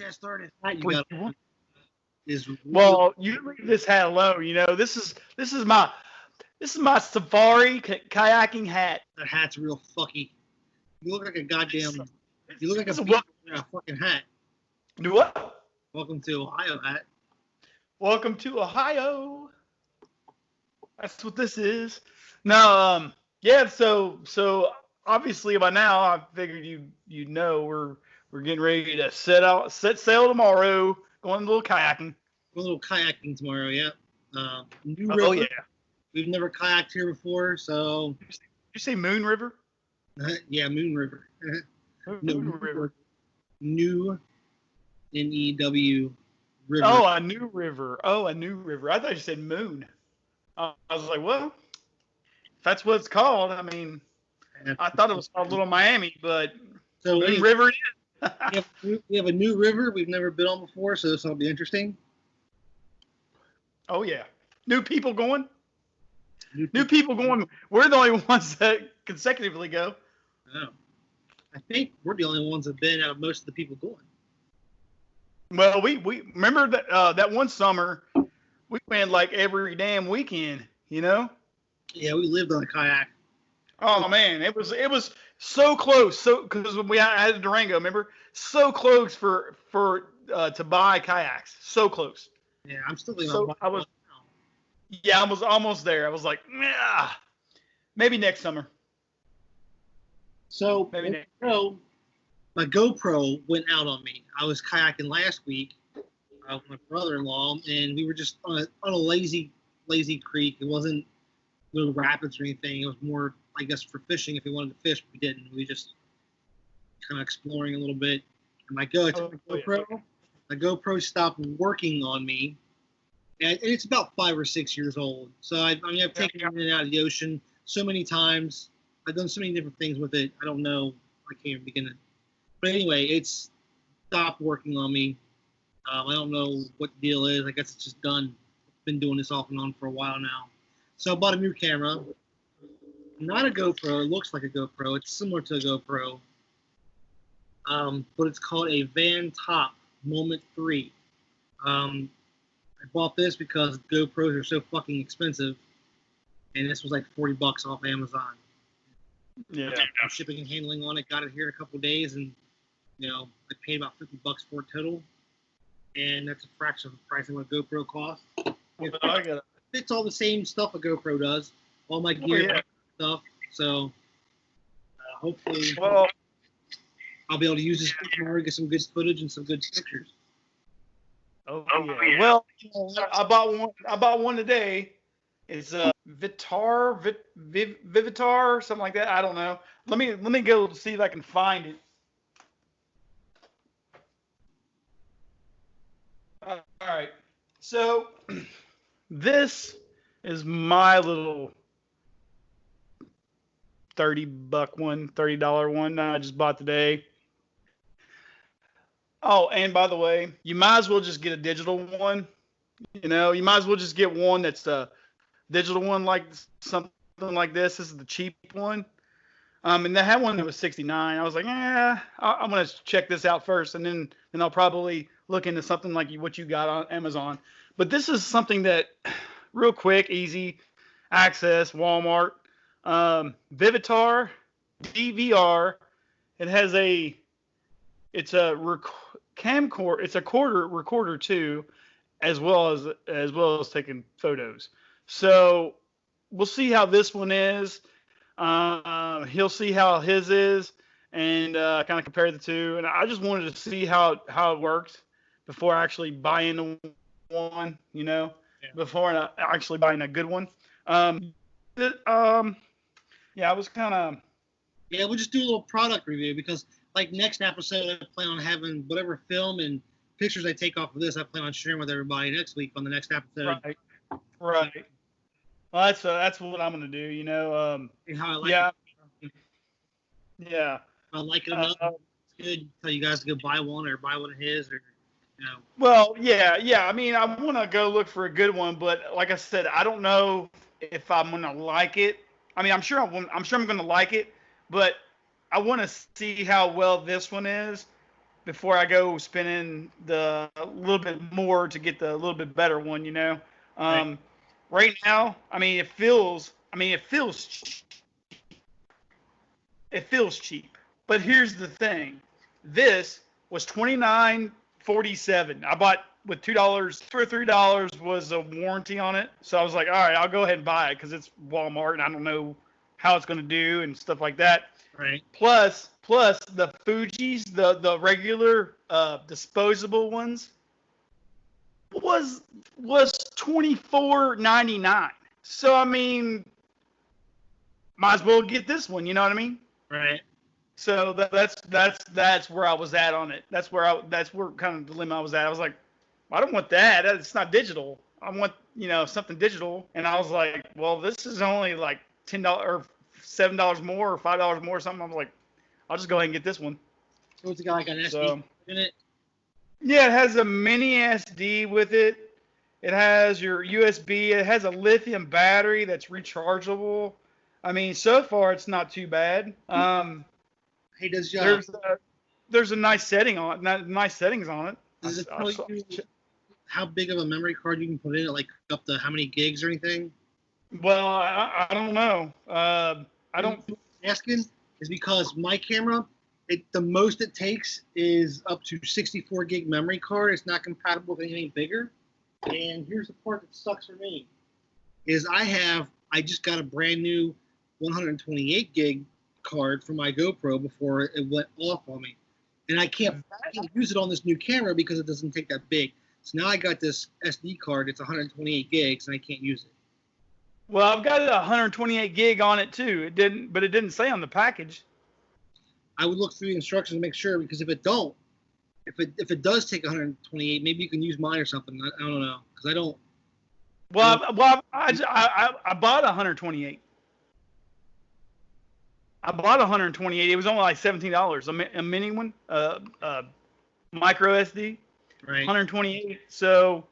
podcast started. You got is well, you leave this hat alone. You know, this is my safari kayaking hat. That hat's real fucky. You look like a goddamn. You look like a fucking hat. Do what? Welcome to Ohio hat. Welcome to Ohio. That's what this is. No, yeah. So obviously by now I figured you know we're getting ready to set sail tomorrow. Going a little kayaking. Going a little kayaking tomorrow, yeah. New river. Oh yeah. We've never kayaked here before, so. Did you say Moon River? Yeah, Moon River. Moon River. New N-E-W river. Oh, a new river. I thought you said moon. I was like, well, if that's what it's called, I mean, I thought it was called Little Miami, but so Moon River it is. we have a new river we've never been on before, so this will be interesting. Oh, yeah. New people going. New people going. We're the only ones that consecutively go. Oh. I think we're the only ones that have been out of most of the people going. Well, we remember that one summer we went like every damn weekend, you know? Yeah, we lived on a kayak. Oh man, it was so close. So because I had a Durango, remember? So close for to buy kayaks. So close. Yeah, I'm still thinking about I was. Yeah, I was almost there. I was like, yeah, maybe next summer. So maybe next. My GoPro went out on me. I was kayaking last week with my brother-in-law, and we were just on a lazy creek. It wasn't little rapids or anything. It was more, I guess, for fishing. If we wanted to fish, we didn't. We just kind of exploring a little bit. And my GoPro stopped working on me. And it's about 5 or 6 years old. So I've taken it in and out of the ocean so many times. I've done so many different things with it. I don't know. I can't even begin to. But anyway, it's stopped working on me. I don't know what the deal is. I guess it's just done. I've been doing this off and on for a while now. So I bought a new camera. Not a GoPro. It looks like a GoPro. It's similar to a GoPro. But it's called a Van Top Moment 3. I bought this because GoPros are so fucking expensive. And this was like $40 off Amazon. Yeah. Shipping and handling on it. Got it here in a couple of days. And, I paid about $50 for it total. And that's a fraction of the price of what a GoPro costs. It fits all the same stuff a GoPro does. All my gear stuff. So, hopefully, I'll be able to use this tomorrow to get some good footage and some good pictures. Oh yeah. Well, I bought one today. It's Vivitar, something like that. I don't know. Let me go see if I can find it. All right. So this is my little $30 one that I just bought today. Oh, and by the way, you might as well just get a digital one. You might as well just get one that's a digital one, like something like this. This is the cheap one. And they had one that was $69. I was like, I'm gonna check this out first, and then I'll probably look into something like what you got on Amazon. But this is something that, real quick, easy access, Walmart, Vivitar, DVR. It has it's a camcorder. It's a recorder too, as well as taking photos. So we'll see how this one is. He'll see how his is, and kind of compare the two. And I just wanted to see how it worked before actually buying one. Before actually buying a good one. I was kind of. Yeah, we'll just do a little product review because, like, next episode, I plan on having whatever film and pictures I take off of this. I plan on sharing with everybody next week on the next episode. Right. Well, that's what I'm gonna do. And how I like it. Yeah. I like it enough. It's good. Tell you guys to go buy one or buy one of his or. Well, yeah. I mean, I want to go look for a good one, but like I said, I don't know if I'm gonna like it. I mean, I'm sure I'm gonna like it, but I want to see how well this one is before I go spending the a little bit more to get the little bit better one, Right. Right now, it feels cheap. But here's the thing. This was $29.47. I bought with $2, $2 or $3 was a warranty on it. So I was like, all right, I'll go ahead and buy it because it's Walmart and I don't know how it's going to do and stuff like that. Right. Plus the Fuji's, the regular disposable ones was $24.99. So I mean, might as well get this one. You know what I mean? Right. So that's where I was at on it. That's where kind of the dilemma I was at. I was like, I don't want that. It's not digital. I want something digital. And I was like, well, this is only like $10 or $7 more or $5 more or something. I was like, I'll just go ahead and get this one. So it's got like an SD in it. Yeah, it has a mini SD with it. It has your USB. It has a lithium battery that's rechargeable. I mean, so far it's not too bad. Hey, does there's a nice setting on it. Nice settings on it. Does it tell you how big of a memory card you can put in it, like up to how many gigs or anything? Well, I don't know. I don't. Asking is because my camera, the most it takes is up to 64 gig memory card. It's not compatible with anything bigger. And here's the part that sucks for me, is I just got a brand new 128 gig card for my GoPro before it went off on me. And I can't use it on this new camera because it doesn't take that big. So now I got this SD card. It's 128 gigs, and I can't use it. Well, I've got a 128 gig on it too. It didn't say on the package. I would look through the instructions to make sure, because if it does take 128, maybe you can use mine or something. I don't know, because I don't. Well, I bought 128. I bought 128. It was only like $17. A mini one, micro SD, right. 128. So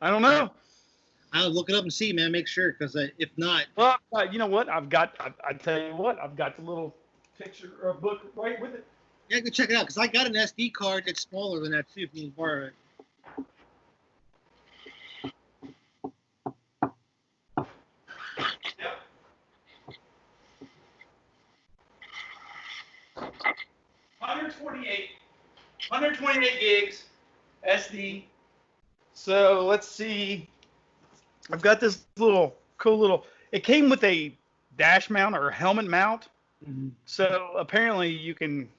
I don't know. I'll look it up and see, man. Make sure, because if not, well, you know what? I tell you what, I've got the little picture or book right with it. Yeah, go check it out, because I got an SD card that's smaller than that too. If you can borrow it. Yep. 128 gigs SD. So let's see. I've got this cool little. It came with a dash mount or helmet mount. Mm-hmm. So apparently you can,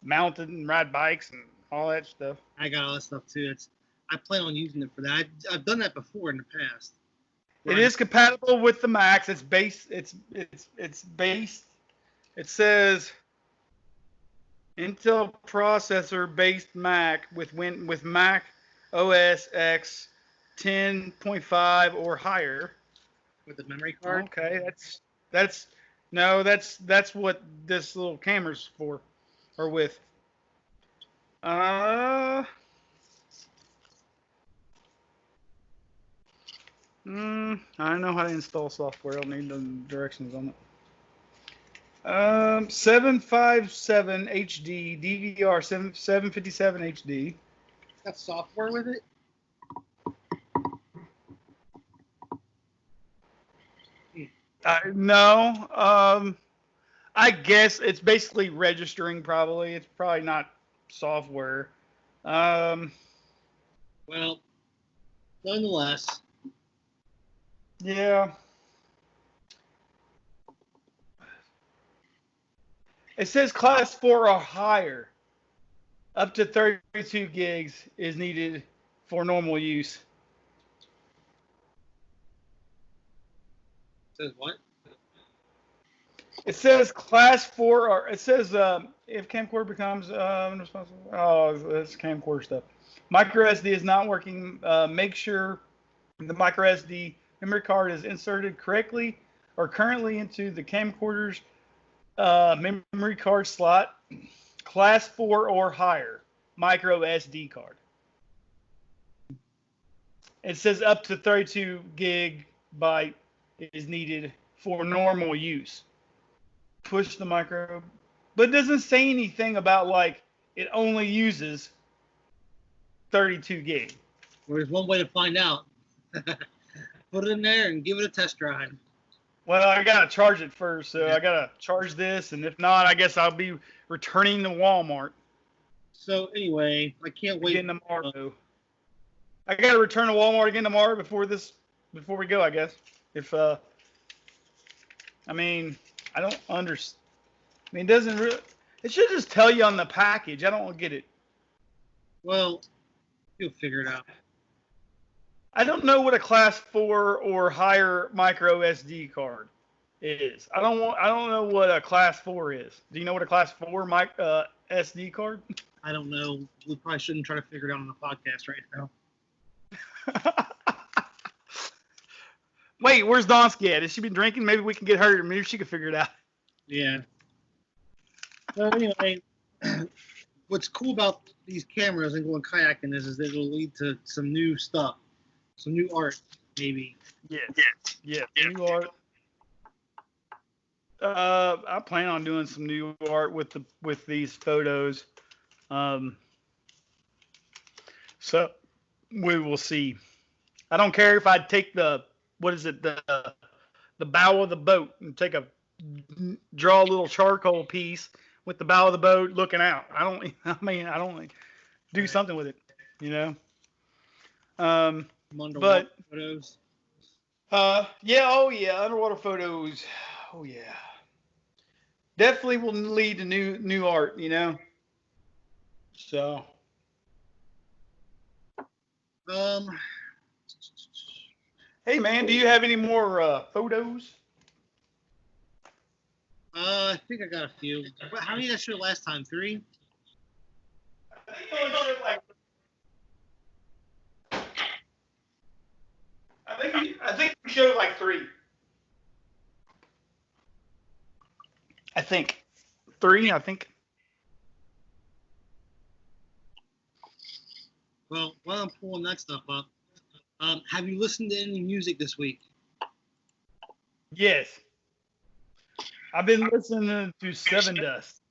mount it and ride bikes and all that stuff. I got all that stuff too. I plan on using it for that. I've done that before in the past. It is compatible with the Macs. It's based. It's based. It says Intel processor based Mac with Mac OS X 10.5 or higher. With the memory card. Okay, that's what this little camera's for, or with. I don't know how to install software. I'll need the directions on it. 757 HD DVR 757 HD. Got software with it? No. I guess it's basically registering. Probably it's probably not software. Well, nonetheless. Yeah. It says class 4 or higher. Up to 32 gigs is needed for normal use. It says what? It says class 4, or it says if camcorder becomes responsible. Oh, that's camcorder stuff. Micro SD is not working. Make sure the micro SD memory card is inserted correctly or currently into the camcorder's memory card slot. Class 4 or higher micro SD card. It says up to 32 gigabyte is needed for normal use. Push the micro, but it doesn't say anything about like it only uses 32 gig. Well, there's one way to find out. Put it in there and give it a test drive. Well, I gotta charge it first, so I gotta charge this, and if not, I guess I'll be returning to Walmart. So anyway, I can't wait. Again tomorrow. I gotta return to Walmart again tomorrow before we go, I guess. If I don't understand. It doesn't really. It should just tell you on the package. I don't get it. Well, you'll figure it out. I don't know what a class 4 or higher micro SD card is. I don't know what a class 4 is. Do you know what a class 4 SD card? I don't know. We probably shouldn't try to figure it out on the podcast right now. Wait, where's Donsky at? Has she been drinking? Maybe we can get her. Maybe she can figure it out. Yeah. So anyway, what's cool about these cameras and going kayaking is that it'll lead to some new stuff, some new art, maybe. Yeah. New art. I plan on doing some new art with these photos. So we will see. I don't care if I take the bow of the boat and draw a little charcoal piece with the bow of the boat looking out. I don't do something with it, you know. Underwater photos. Underwater photos. Oh yeah. Definitely will lead to new art, you know. So. Hey man, do you have any more photos? I think I got a few. How many did I show last time? 3? I think you showed like 3. I think 3. I think. Well, while I'm pulling that stuff up, have you listened to any music this week? Yes. I've been listening to Sevendust.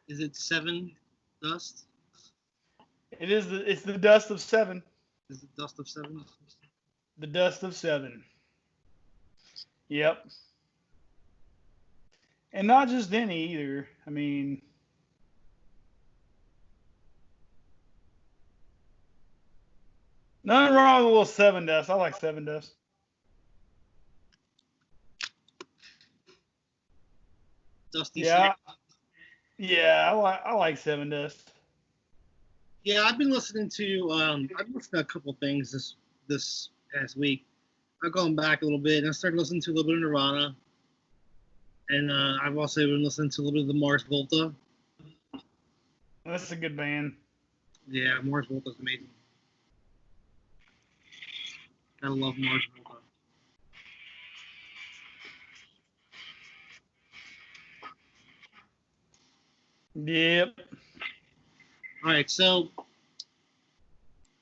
Is it Sevendust? It is. It's the dust of 7. Is it Dust of 7? The dust of 7. Yep. And not just any either. I mean, nothing wrong with a little Sevendust. I like Sevendust. Dusty. Yeah. Yeah, I like Sevendust. Yeah, I've been listening to I've listened to a couple things this past week. I've gone back a little bit and I started listening to a little bit of Nirvana. And I've also been listening to a little bit of the Mars Volta. That's a good band. Yeah, Mars Volta's amazing. I love Mars Volta. Yep. All right, so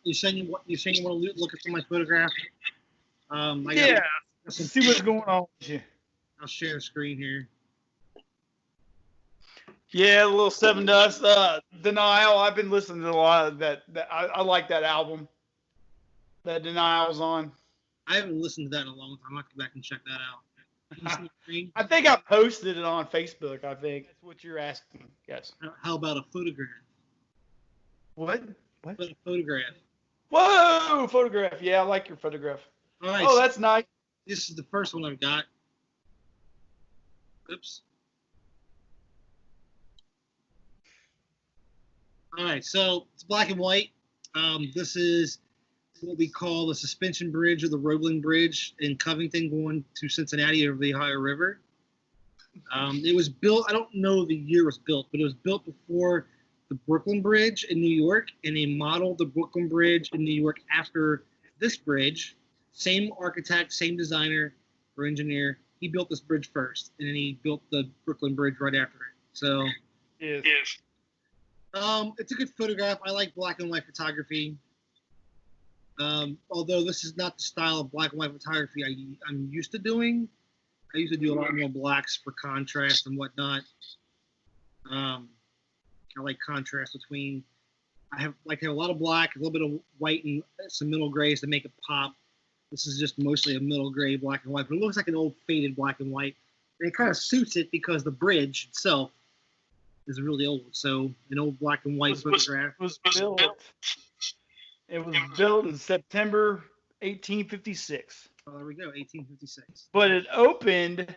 you saying you want to look at some of my photographs? See what's going on with you. I'll share the screen here. Yeah, a little Sevendust. Denial. I've been listening to a lot of that. I like that album. That Denial's on. I haven't listened to that in a long time. I'll have to go back and check that out. I think I posted it on Facebook. I think that's what you're asking. Yes. How about a photograph? What? How about a photograph? Whoa, photograph. Yeah, I like your photograph. All right. Oh, that's nice. This is the first one I've got. Oops. All right, so it's black and white. This is what we call the suspension bridge or the Roebling Bridge in Covington going to Cincinnati over the Ohio River. It was built, I don't know the year it was built, but it was built before the Brooklyn Bridge in New York, and they modeled the Brooklyn Bridge in New York after this bridge. Same architect, same designer or engineer. He built this bridge first, and then he built the Brooklyn Bridge right after it. So, yes. It's a good photograph. I like black and white photography. Although this is not the style of black and white photography I'm used to doing. I used to do a lot more blacks for contrast and whatnot. I like contrast between. I have a lot of black, a little bit of white, and some middle grays to make it pop. This is just mostly a middle gray black and white, but it looks like an old faded black and white. And it kind of suits it because the bridge itself is really old. So an old black and white photograph. It was built in September 1856. Oh, there we go, 1856. But it opened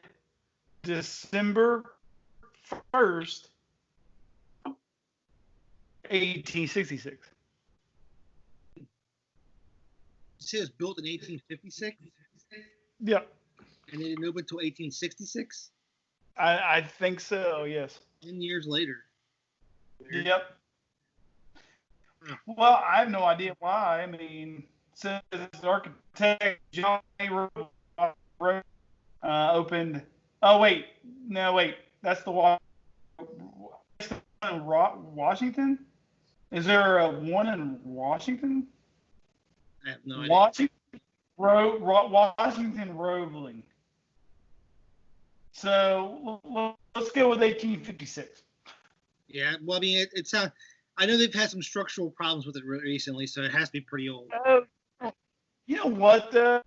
December 1st, 1866. You say it was built in 1856? Yeah. And it didn't open until 1866? I think so, yes. 10 years later. Yep. Well, I have no idea why. I mean, since the architect Johnny opened. Oh wait, no wait, that's the one in Washington. Is there a one in Washington? I have no idea. Washington Roebling. So let's go with 1856. Yeah, well, I mean, it sounds. I know they've had some structural problems with it recently, so it has to be pretty old. You know what, though?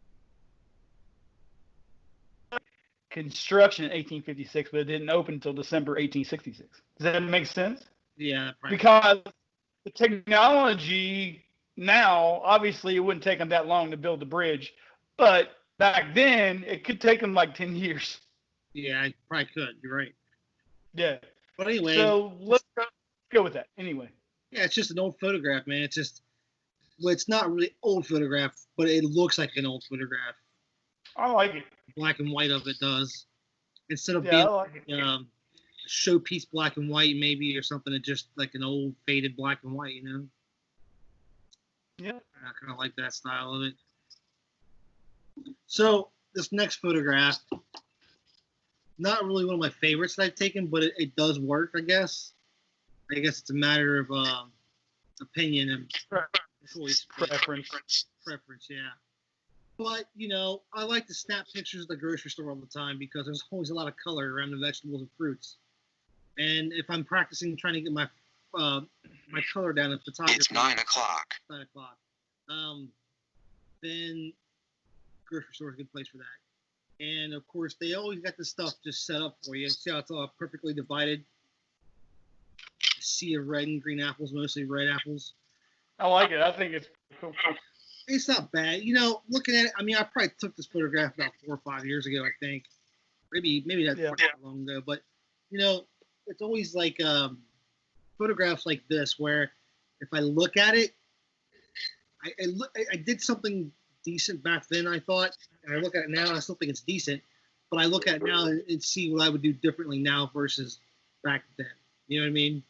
Construction in 1856, but it didn't open until December 1866. Does that make sense? Yeah, probably. Because the technology now, obviously, it wouldn't take them that long to build the bridge, but back then, it could take them like 10 years. Yeah, I probably could. You're right. Yeah. But anyway. So let's go with that. Anyway. Yeah, it's just an old photograph, man. It's just, well, it's not really old photograph, but it looks like an old photograph. I like it. Black and white of it does. Instead of being like a showpiece black and white, maybe, or something, it's just like an old faded black and white, you know? Yeah. I kind of like that style of it. So, this next photograph, not really one of my favorites that I've taken, but it does work, I guess. I guess it's a matter of opinion and choice. Preference, yeah. But, you know, I like to snap pictures at the grocery store all the time because there's always a lot of color around the vegetables and fruits. And if I'm practicing trying to get my my color down in photography. It's 9 o'clock. 9 o'clock. Then grocery store is a good place for that. And, of course, they always got this stuff just set up for you. See how it's all perfectly divided? A sea of red and green apples, mostly red apples. I like it. I think it's cool. It's not bad. You know, looking at it, I mean, I probably took this photograph about 4 or 5 years ago, I think. Maybe not that long ago. But, you know, it's always like photographs like this where if I look at it, I did something decent back then, I thought. And I look at it now, and I still think it's decent. But I look at it now and see what I would do differently now versus back then. You know what I mean?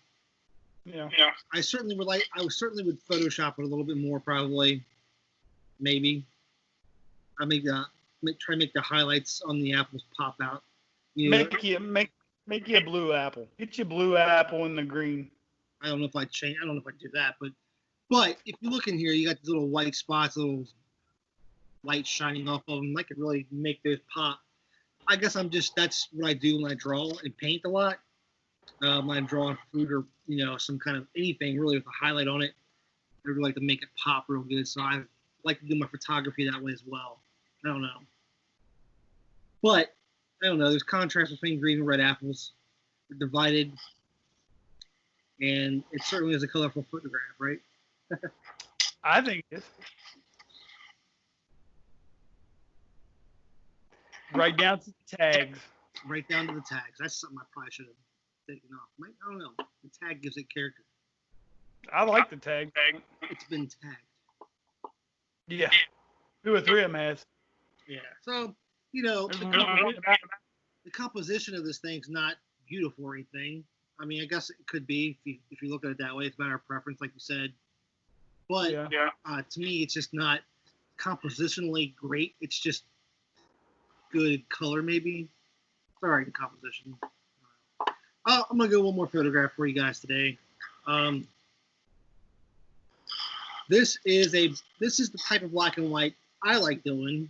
Yeah. I certainly would Photoshop it a little bit more, probably. Maybe. I try to make the highlights on the apples pop out. You know? Make you a blue apple. Get you a blue apple in the green. I don't know if I'd do that, but if you look in here, you got these little white spots, little light shining off of them. I could really make those pop. I guess that's what I do when I draw and paint a lot. When I draw food or, you know, some kind of anything really with a highlight on it, I really like to make it pop real good. So I like to do my photography that way as well. I don't know. But, I don't know. There's contrast between green and red apples. They're divided. And it certainly is a colorful photograph, right? I think it is. Right down to the tags. Right down to the tags. That's something I probably should have taken off. I don't know. The tag gives it character. I like the tag. It's been tagged. Yeah. 2 or 3 of them has. Yeah. So, you know, the composition of this thing's not beautiful or anything. I mean, I guess it could be if you look at it that way. It's a matter of preference, like you said. But to me, it's just not compositionally great. It's just good color, maybe. It's all right in composition. I'm gonna go one more photograph for you guys today. This is the type of black and white I like doing.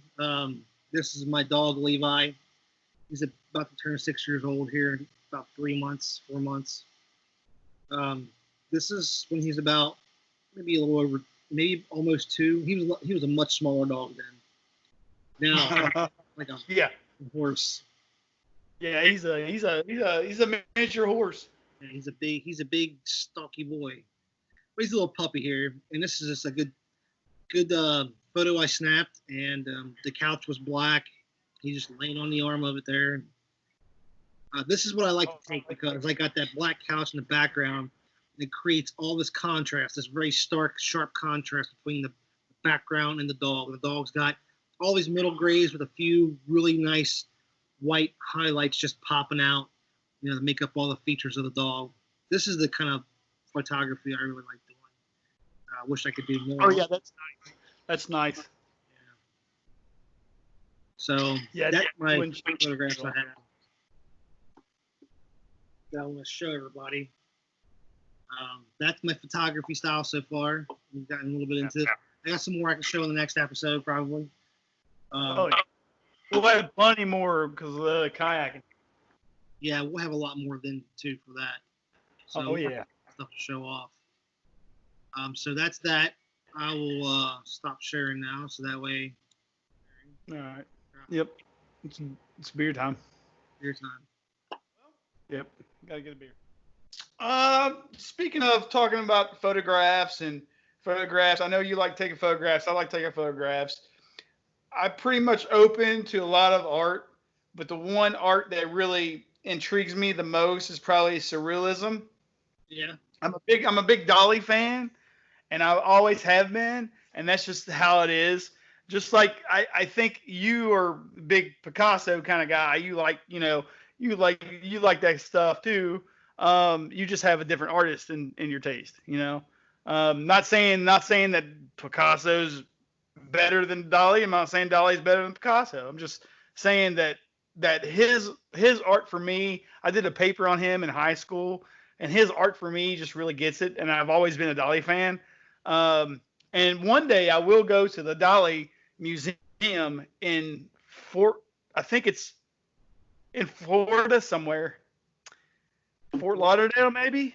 This is my dog Levi. He's about to turn 6 years old here in about 4 months. This is when he's about maybe a little over, maybe almost 2. He was a much smaller dog then. Now, like a horse. Yeah, he's a miniature horse. Yeah, he's a big stocky boy. But he's a little puppy here, and this is just a good photo I snapped, and the couch was black. He's just laying on the arm of it there. This is what I like to take because I got that black couch in the background. And it creates all this contrast, this very stark, sharp contrast between the background and the dog. The dog's got all these middle grays with a few really nice white highlights just popping out, to make up all the features of the dog. This is the kind of photography I really like doing. I wish I could do more. Oh yeah, that's nice. That's nice. Yeah. So that's my photographs I have that I want to show everybody. That's my photography style so far. We've gotten a little bit into it. I got some more I can show in the next episode probably. We'll have plenty more because of the kayaking. Yeah, we'll have a lot more than too for that. So stuff to show off. So that's that. I will stop sharing now, so that way. All right. Yep. It's beer time. Beer time. Yep. Gotta get a beer. Speaking of talking about photographs, I know you like taking photographs. I like taking photographs. I'm pretty much open to a lot of art, but the one art that really intrigues me the most is probably Surrealism. Yeah. I'm a big Donny fan, and I always have been, and that's just how it is. Just like I think you are a big Picasso kind of guy. You like that stuff too. You just have a different artist in your taste, Not saying that Picasso's better than Donny. I'm not saying Donny's better than Picasso. I'm just saying that his art for me, I did a paper on him in high school, and his art for me just really gets it. And I've always been a Donny fan. And one day I will go to the Donny Museum in I think it's in Florida somewhere. Fort Lauderdale, maybe.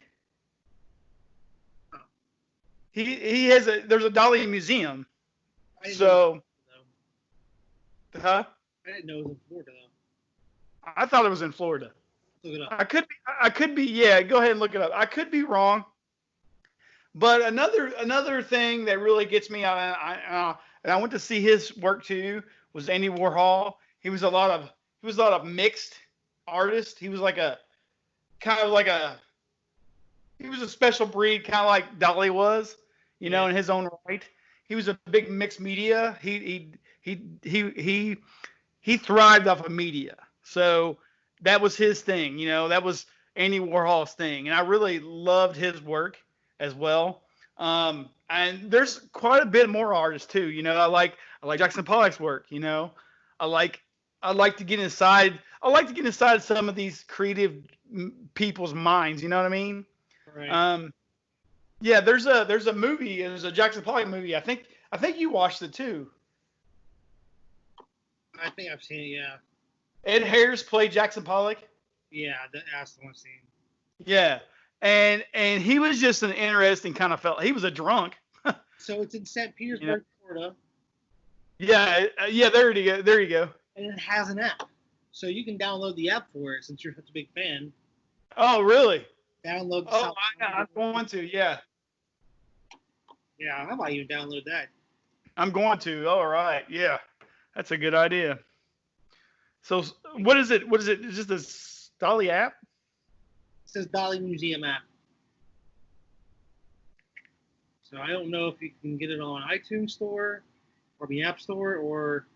There's a Donny museum. So, I didn't know it was in Florida though. I thought it was in Florida. Look it up. I could be. Yeah, go ahead and look it up. I could be wrong. But another thing that really gets me, and I went to see his work too, was Andy Warhol. He was a lot of mixed artist. He was he was a special breed, kind of like Donny was, in his own right. He was a big mixed media. He thrived off of media. So that was his thing, that was Andy Warhol's thing. And I really loved his work as well. And there's quite a bit more artists too. I like Jackson Pollock's work, I like to get inside some of these creative people's minds, you know what I mean? Right. Yeah, there's a movie, there's a Jackson Pollock movie. I think you watched it too. I think I've seen it, yeah. Ed Harris played Jackson Pollock. Yeah, that's the one I've seen. Yeah. And he was just an interesting kind of fella. He was a drunk. So it's in St. Petersburg, Florida. Yeah, there you go. And it has an app. So you can download the app for it since you're such a big fan. Oh, really? Download the I'm going to, yeah. Yeah, I might even download that. I'm going to. All right, yeah. That's a good idea. So what is it? Is this the Donny app? It says Donny Museum app. So I don't know if you can get it on iTunes Store or the App Store, or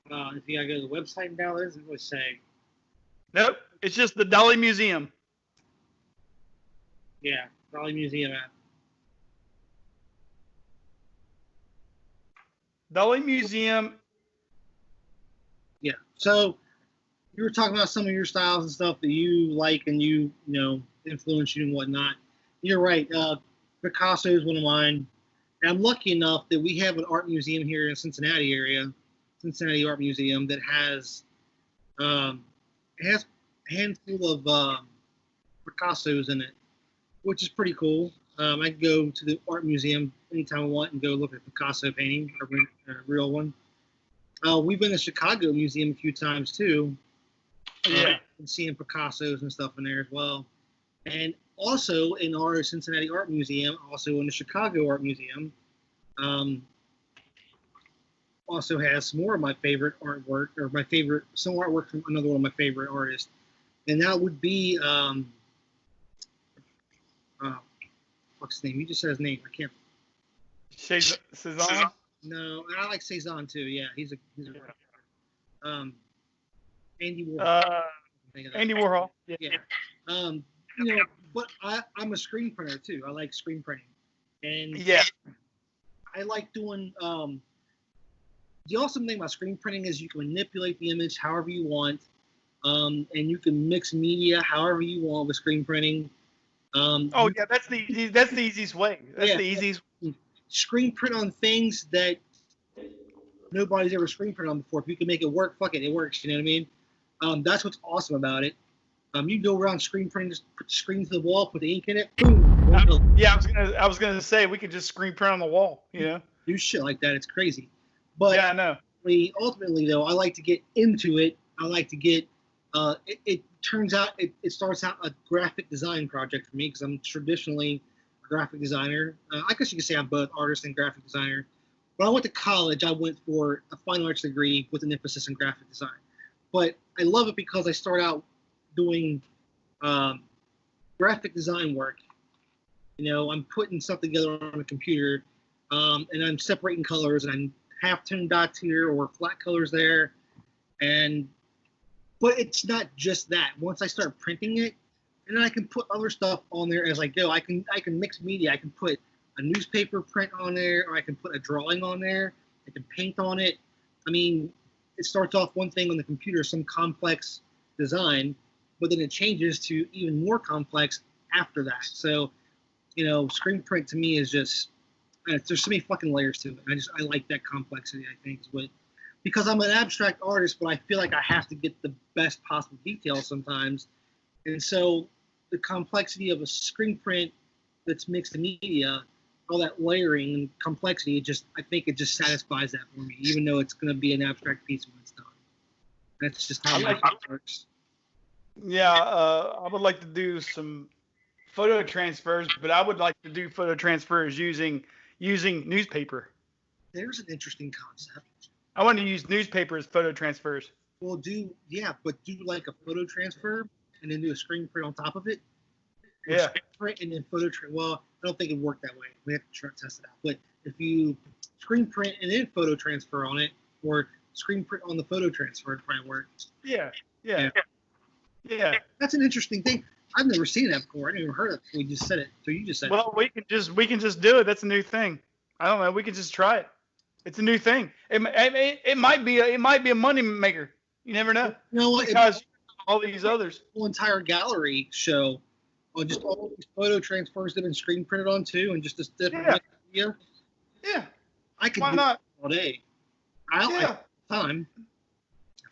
if you gotta go to the website and download it. It doesn't really say. Nope, it's just the Donny Museum. Yeah, Donny Museum app. Donny Museum. Yeah. So you were talking about some of your styles and stuff that you like and you influence you and whatnot. You're right. Picasso is one of mine. And I'm lucky enough that we have an art museum here in Cincinnati area, Cincinnati Art Museum, that has it has a handful of Picassos in it, which is pretty cool. I can go to the art museum anytime I want and go look at a Picasso painting, a real one. We've been to Chicago Museum a few times too. Yeah. And seeing Picassos and stuff in there as well. And also in our Cincinnati Art Museum, also in the Chicago Art Museum, also has some more of my favorite artwork, or some artwork from another one of my favorite artists. And that would be, what's his name? You just said his name. I can't. Cezanne? No, I like Cezanne too. Yeah, he's a Andy Warhol. Andy Warhol. Yeah. But I'm a screen printer too. I like screen printing, and yeah, I like doing. The awesome thing about screen printing is you can manipulate the image however you want, and you can mix media however you want with screen printing. That's the easiest way. That's the easiest. Screen print on things that nobody's ever screen printed on before. If you can make it work, fuck it, it works. You know what I mean? That's what's awesome about it. You go around screen printing, just put the screen to the wall, put the ink in it, boom. I was gonna say we could just screen print on the wall. You know, do shit like that. It's crazy. But yeah, I know. Ultimately, though, I like to get into it. I like to get. It turns out it starts out a graphic design project for me because I'm traditionally a graphic designer. I guess you could say I'm both artist and graphic designer. When I went to college, I went for a fine arts degree with an emphasis in graphic design. But I love it because I start out doing graphic design work. You know, I'm putting something together on a computer, and I'm separating colors, and I'm half-tone dots here or flat colors there, but it's not just that. Once I start printing it, and then I can put other stuff on there as I go. I can mix media. I can put a newspaper print on there, or I can put a drawing on there. I can paint on it. I mean, it starts off one thing on the computer, some complex design, but then it changes to even more complex after that. So, screen print to me is just, there's so many fucking layers to it. I like that complexity, I think, because I'm an abstract artist, but I feel like I have to get the best possible details sometimes. And so the complexity of a screen print that's mixed in media, all that layering and complexity, I think it just satisfies that for me, even though it's going to be an abstract piece when it's done. That's just how it works. Yeah, I would like to do some photo transfers, but I would like to do photo transfers using newspaper. There's an interesting concept. I want to use newspaper as photo transfers. Well, do like a photo transfer and then do a screen print on top of it. Yeah. Print and then photo transfer. Well, I don't think it worked that way. We have to test it out. But if you screen print and then photo transfer on it, or screen print on the photo transfer, it probably works. Yeah. That's an interesting thing. I've never seen that before. I never heard of it. We just said it. So you just said it. We can just do it. That's a new thing. I don't know. We can just try it. It's a new thing. It might be a money maker. You never know. You know what? Because all these others. Whole entire gallery show on just all these photo transfers that have been screen printed on too, and just this different media. Yeah. I could do that all day. I don't like time.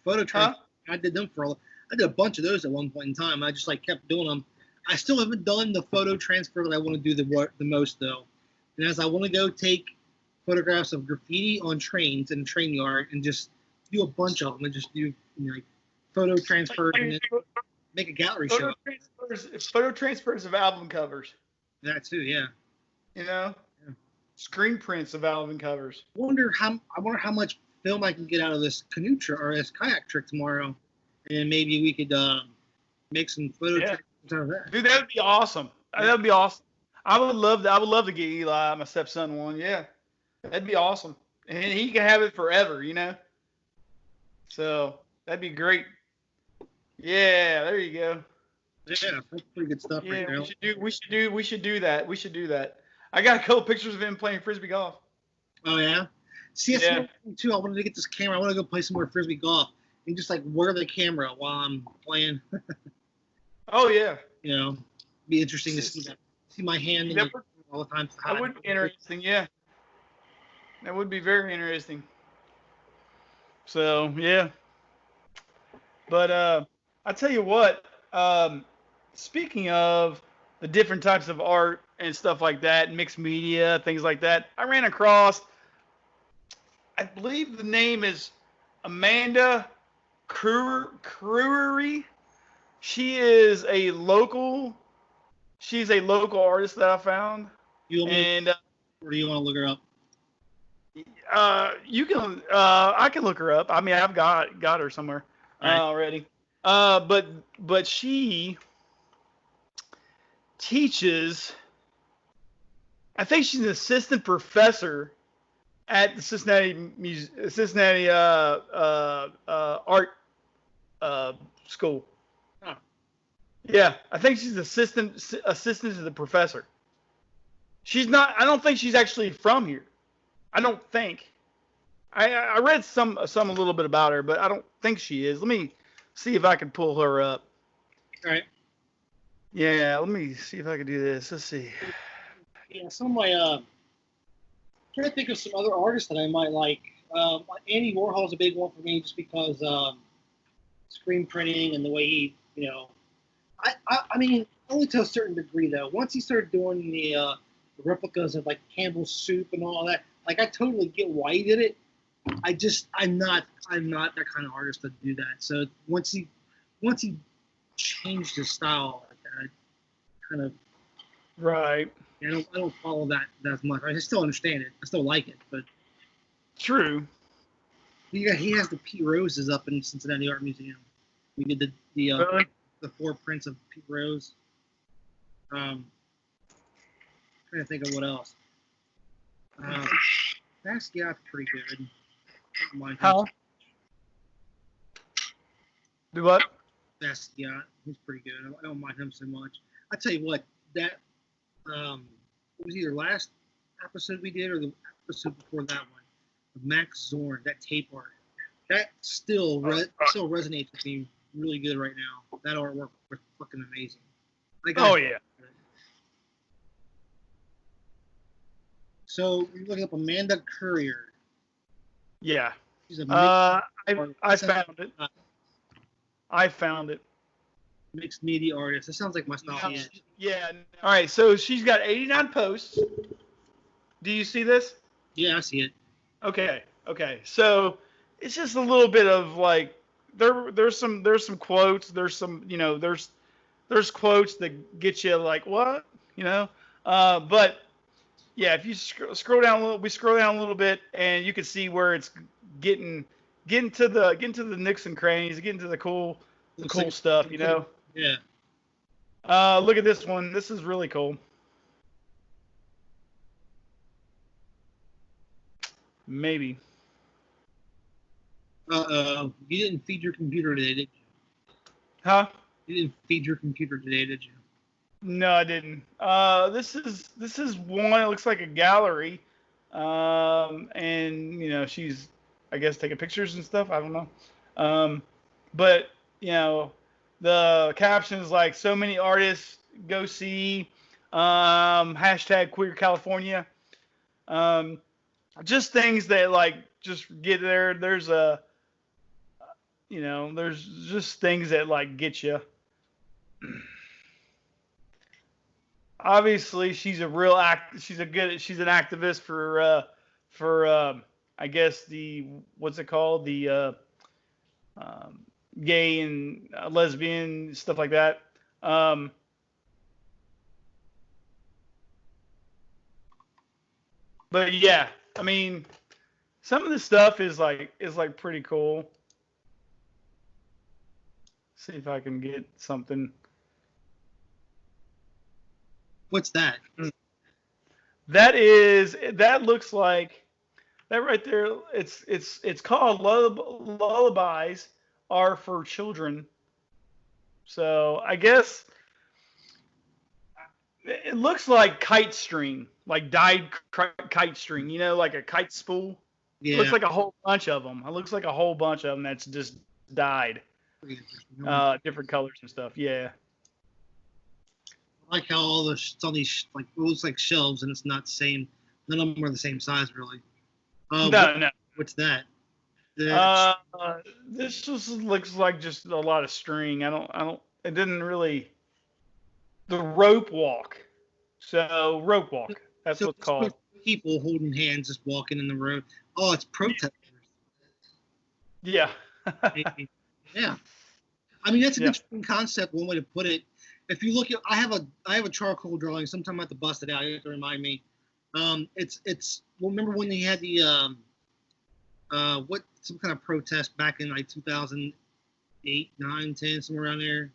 Photo transfer. I did them I did a bunch of those at one point in time. I just kept doing them. I still haven't done the photo transfer that I want to do the most though. And as I want to go take photographs of graffiti on trains in a train yard and just do a bunch of them and just do photo transfer and then make a gallery show. Photo transfers of album covers. That too, yeah. Screen prints of album covers. I wonder how much film I can get out of this canoe trick or this kayak trick tomorrow, and maybe we could make some photo transfers out of that. Dude, that would be awesome. That would be awesome. I would love to get Eli, my stepson, one. Yeah. That'd be awesome. And he can have it forever, So that'd be great. Yeah, there you go. Yeah, that's pretty good stuff right now. We should do that. I got a couple pictures of him playing frisbee golf. Oh yeah? See, that's one thing too. I wanted to get this camera. I want to go play some more frisbee golf and just wear the camera while I'm playing. Oh yeah. Be interesting to see my hand all the time. That would be interesting, yeah. That would be very interesting. So yeah. But I tell you what. Speaking of the different types of art and stuff like that, mixed media, things like that, I ran across. I believe the name is Amanda Crewery. She is a local. She's a local artist that I found. You want me And or do you want to look her up? you can. I can look her up. I mean, I've got her somewhere already. But she teaches. I think she's an assistant professor at the Cincinnati art school. Huh. Yeah, I think she's assistant to the professor. She's not. I don't think she's actually from here. I don't think. I read some a little bit about her, but I don't think she is. Let me see if I can pull her up. All right. Yeah, let me see if I can do this. Let's see. Yeah, some of my trying to think of some other artists that I might like. Andy Warhol's a big one for me, just because screen printing and the way he, I mean, only to a certain degree though. Once he started doing the replicas of like Campbell's soup and all that, like I totally get why he did it. I'm not that kind of artist to do that. So once he changed his style like that, I kind of Right. I don't follow that as much. I still understand it. I still like it, but True. he has the Pete Roses up in Cincinnati Art Museum. We did Really? the 4 prints of Pete Rose. Trying to think of what else. Basquiat's pretty good. I don't mind him. How? Do what? Basquiat, he's pretty good. I don't mind him so much. I tell you what, that it was either last episode we did or the episode before that one. Max Zorn, that tape art, that still resonates with me really good right now. That artwork was fucking amazing. Oh yeah. So you're looking up Amanda Courier. Yeah. She's a I found it. I found it. Mixed media artist. That sounds like my style. Yeah. All right. So she's got 89 posts. Do you see this? Yeah, I see it. Okay. So it's just a little bit of like there's some quotes. There's some there's quotes that get you like what but yeah, if you scroll down a little, we scroll down a little bit, and you can see where it's getting to the nooks and crannies, getting to the cool stuff, Yeah. Look at this one. This is really cool. Maybe. You didn't feed your computer today, did you? Huh? You didn't feed your computer today, did you? No, I didn't. This is one. It looks like a gallery, and she's, I guess, taking pictures and stuff. I don't know. But the caption is like, so many artists go see, hashtag Queer California. Just things that like just get there. There's there's just things that like get you. Obviously, she's an activist for I guess the what's it called, the gay and lesbian stuff like that. But yeah, I mean, some of the stuff is like pretty cool. See if I can get something. What's that? That looks like that right there. It's called Lullabies Are for Children. So I guess it looks like kite string, like dyed kite string. Like a kite spool. Yeah. It looks like a whole bunch of them. It looks like a whole bunch of them that's just dyed, different colors and stuff. Yeah. I like how it's on these like it looks like shelves and it's not the same. None of them are the same size really. No. What's that? The, This just looks like just a lot of string. It didn't really. The rope walk. So rope walk. That's so what's it's called. people holding hands just walking in the road. Oh, it's protesters. Yeah. Yeah. I mean, that's an Yeah. interesting concept. One way to put it. If you look at, I have a charcoal drawing. Sometime I have to bust it out. You have to remind me. Well, remember when they had the some kind of protest back in like 2008, 9, 10, somewhere around there.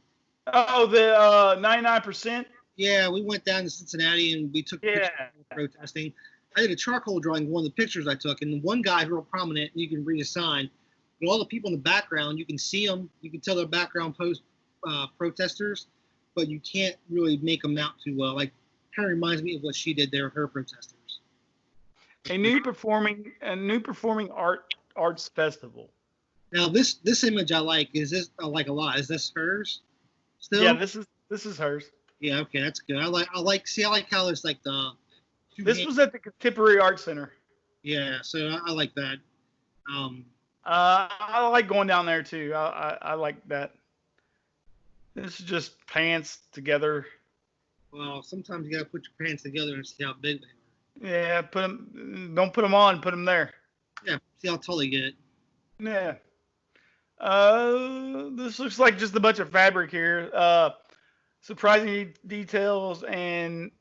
Oh, the 99%. Yeah, we went down to Cincinnati and we took pictures of protesting. I did a charcoal drawing of one of the pictures I took, and one guy real prominent, and you can read his sign. But all the people in the background, you can see them. You can tell they're background protesters, but you can't really make them out too well. Like, kind of reminds me of what she did there, her protesters. A new performing arts festival. Now, this image I like. Is this I like a lot? Is this hers? Still? Yeah, this is hers. Yeah, okay, that's good. I like how there's like the. This was at the Contemporary Art Center. Yeah, so I like that. I like going down there too. I like that. This is just pants together. Well, sometimes you gotta put your pants together and see how big they are. Yeah, don't put them on. Put them there. Yeah, see how tall they get. Yeah. This looks like just a bunch of fabric here. Surprising details and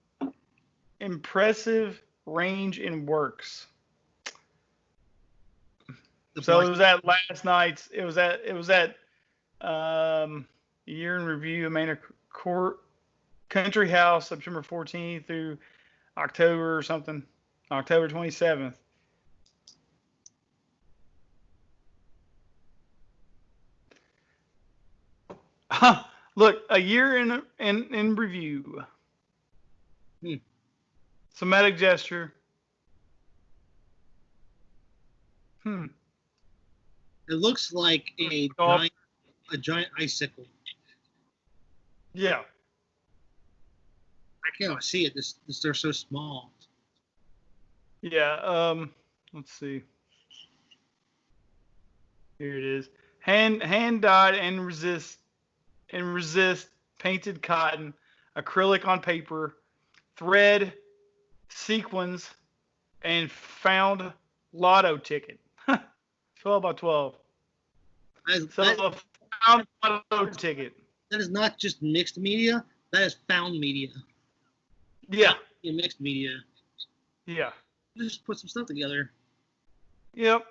impressive range in works. So it was at last night's. It was at Year in Review, Amanda Court Country House, September 14th through October or something, October 27th. Look, a year in review. Somatic gesture. It looks like a giant icicle. Yeah. I can't see it. They're so small. Yeah. Let's see. Here it is. Hand dyed and resist painted cotton, acrylic on paper, thread, sequins, and found lotto ticket. 12 by 12. So a found lotto ticket. That is not just mixed media. That is found media. Yeah. Mixed media. Yeah. Just put some stuff together. Yep.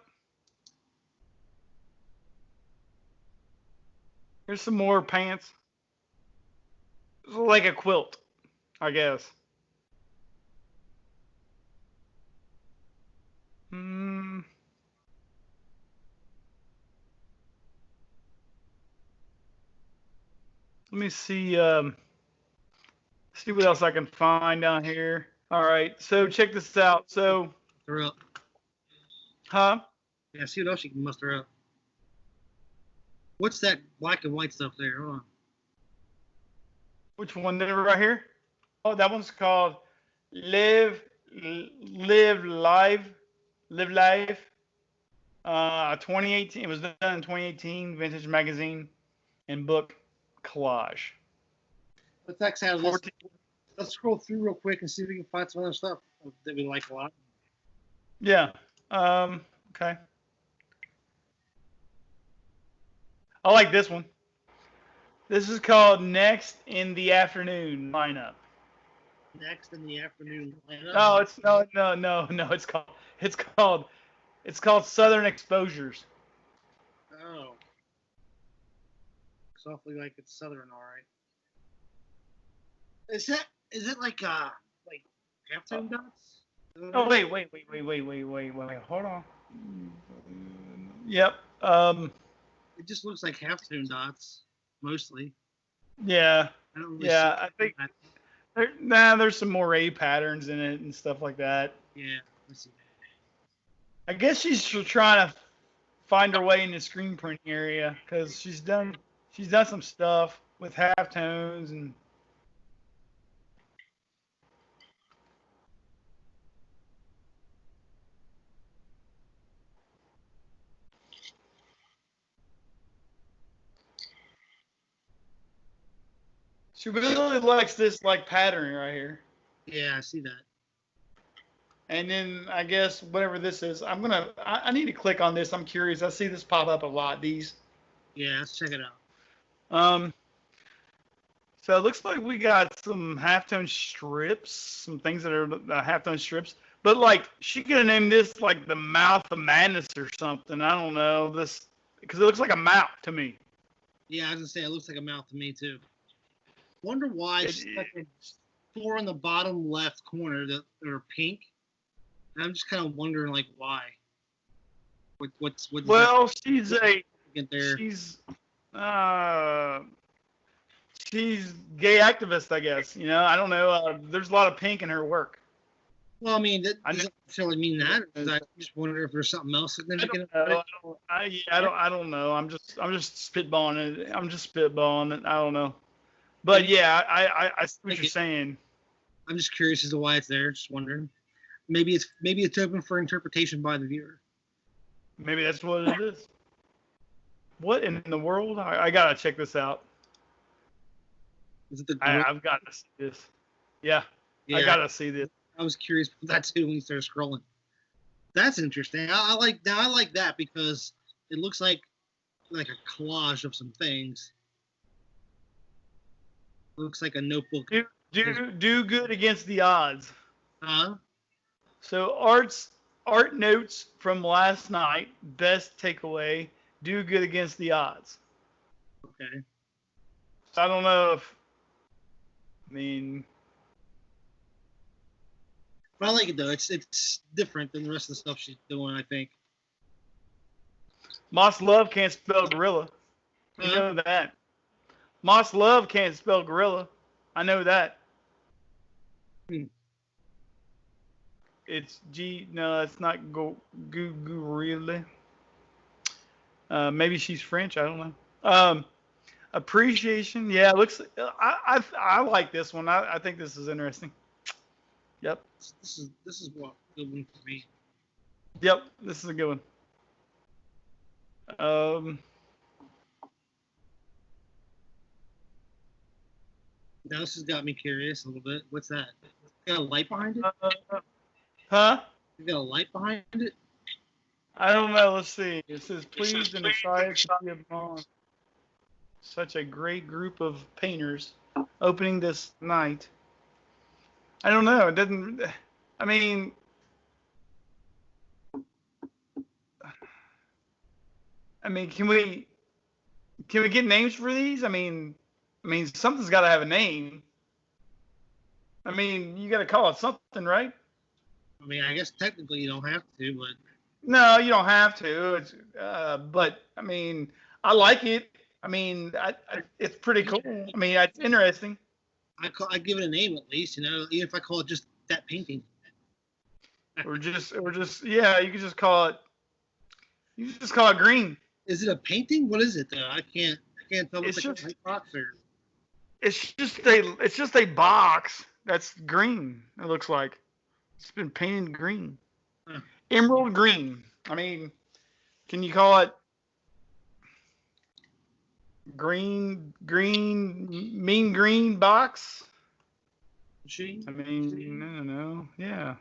Here's some more pants. It's like a quilt, I guess. Let me see what else I can find down here. All right, so check this out. So, they're up. Huh? Yeah, see what else you can muster up. What's that black and white stuff there? Hold on. Which one? Right here? Oh, that one's called Live Life. 2018. It was done in 2018. Vintage magazine and book collage. Let's let's scroll through real quick and see if we can find some other stuff that we like a lot. Yeah. Okay. I like this one. This is called Next in the Afternoon lineup. Next in the Afternoon lineup. No. It's called Southern Exposures. Oh. It's awfully like it's Southern, all right. Is it like halftone dots? Oh wait. Hold on. Yep. It just looks like halftone dots, mostly. Yeah. I don't really I think there's some more A patterns in it and stuff like that. Yeah, let's see. I guess she's trying to find her way in the screen printing area because she's done some stuff with halftones and. She really likes this like pattern right here. Yeah, I see that. And then I guess whatever this is, I need to click on this. I'm curious. I see this pop up a lot. These. Yeah, let's check it out. So it looks like we got some halftone strips, some things that are halftone strips. But like she could have named this like the Mouth of Madness or something. I don't know this because it looks like a mouth to me. Yeah, I was gonna say it looks like a mouth to me too. Wonder why she's got the 4 in the bottom left corner that are pink. And I'm just kind of wondering like why. What's well, she's gay activist, I guess. You know, I don't know. There's a lot of pink in her work. Well, I mean, that doesn't necessarily mean that. I just wonder if there's something else significant about it. I don't know. I'm just spitballing it. I'm just spitballing it. I don't know. But yeah, I see what you're saying. I'm just curious as to why it's there. Just wondering. Maybe it's open for interpretation by the viewer. Maybe that's what it is. What in the world? I gotta check this out. Is it the I've got to see this. Yeah, I gotta see this. I was curious about that too when you started scrolling. That's interesting. I like that because it looks like a collage of some things. Looks like a notebook. Do good against the odds. Huh? So art notes from last night. Best takeaway: do good against the odds. Okay. So I don't know if. I mean. But I like it though. It's different than the rest of the stuff she's doing, I think. Moss Love can't spell gorilla. You know that. Moss Love can't spell gorilla. I know that. It's G. No, it's not gorilla. Maybe she's French. I don't know. Appreciation. Yeah, it looks. I like this one. I think this is interesting. Yep. This is what good one for me. Yep, this is a good one. Now this has got me curious a little bit. What's that? Got a light behind it? Huh? You got a light behind it? I don't know. Let's see. It says, pleased and excited to be among such a great group of painters opening this night. I don't know. It doesn't. I mean, can we get names for these? I mean, something's got to have a name. I mean, you got to call it something, right? I mean, I guess technically you don't have to, but. No, you don't have to. It's, but I mean, I like it. I mean, it's pretty cool. I mean, it's interesting. I give it a name at least, you know, even if I call it just that painting. or just yeah, you could just call it. You could just call it green. Is it a painting? What is it though? I can't tell. It's just a box or. It's just a box that's green. It looks like it's been painted green, emerald green. I mean, can you call it mean green box? I mean, I don't know. Yeah.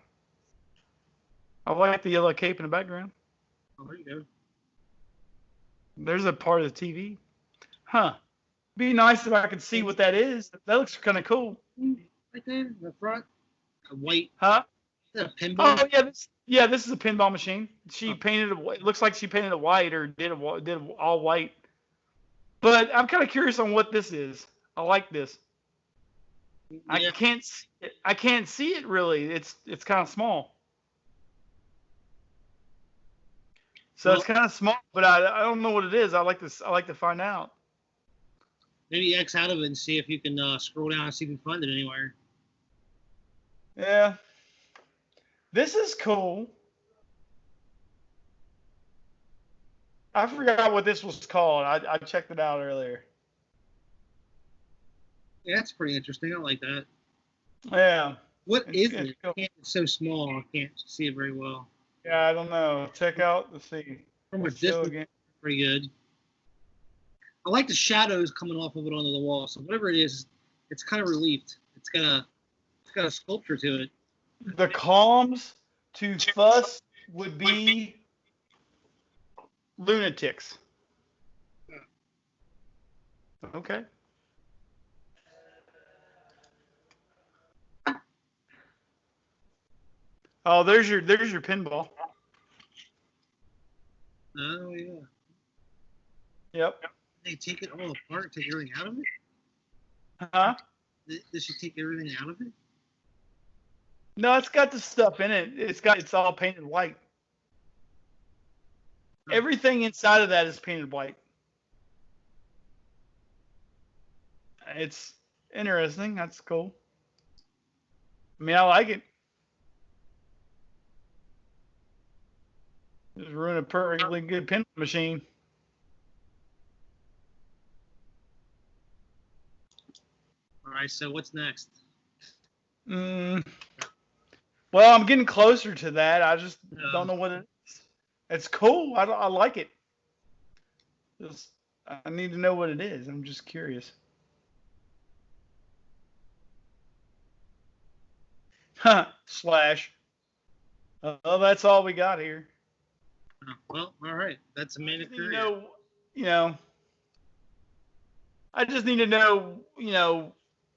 I like the yellow cape in the background. Oh, there you go. There's a part of the TV. Huh. Be nice if I could see what that is. That looks kind of cool. Right there in the front. A white. Huh? Is that a pinball? Oh, yeah. This is a pinball machine. She painted it. It looks like she painted it white or did all white. But I'm kind of curious on what this is. I like this. Yeah. I can't see it really. It's kind of small. So it's kind of small, but I don't know what it is. I like to find out. Maybe X out of it and see if you can scroll down and see if you can find it anywhere. Yeah. This is cool. I forgot what this was called. I checked it out earlier. Yeah, that's pretty interesting. I like that. Yeah. What is it? Cool. It's so small. I can't see it very well. Yeah, I don't know. Check out the see. From a distance, pretty good. I like the shadows coming off of it onto the wall. So whatever it is, It's kind of relieved. It's got a sculpture to it. The calms to fuss would be lunatics. Okay. Oh, there's your pinball. Oh yeah. Yep. They take it all apart, take everything out of it. Huh? Does she take everything out of it? No, it's got the stuff in it. It's all painted white. Everything inside of that is painted white. It's interesting. That's cool. I mean, I like it. Just ruin a perfectly good pinball machine. All right. So what's next? Well, I'm getting closer to that. I just don't know what it is. It's cool. I like it. Just, I need to know what it is. I'm just curious. Slash. Oh, that's all we got here. Well, all right. That's a manicure. You know, I just need to know,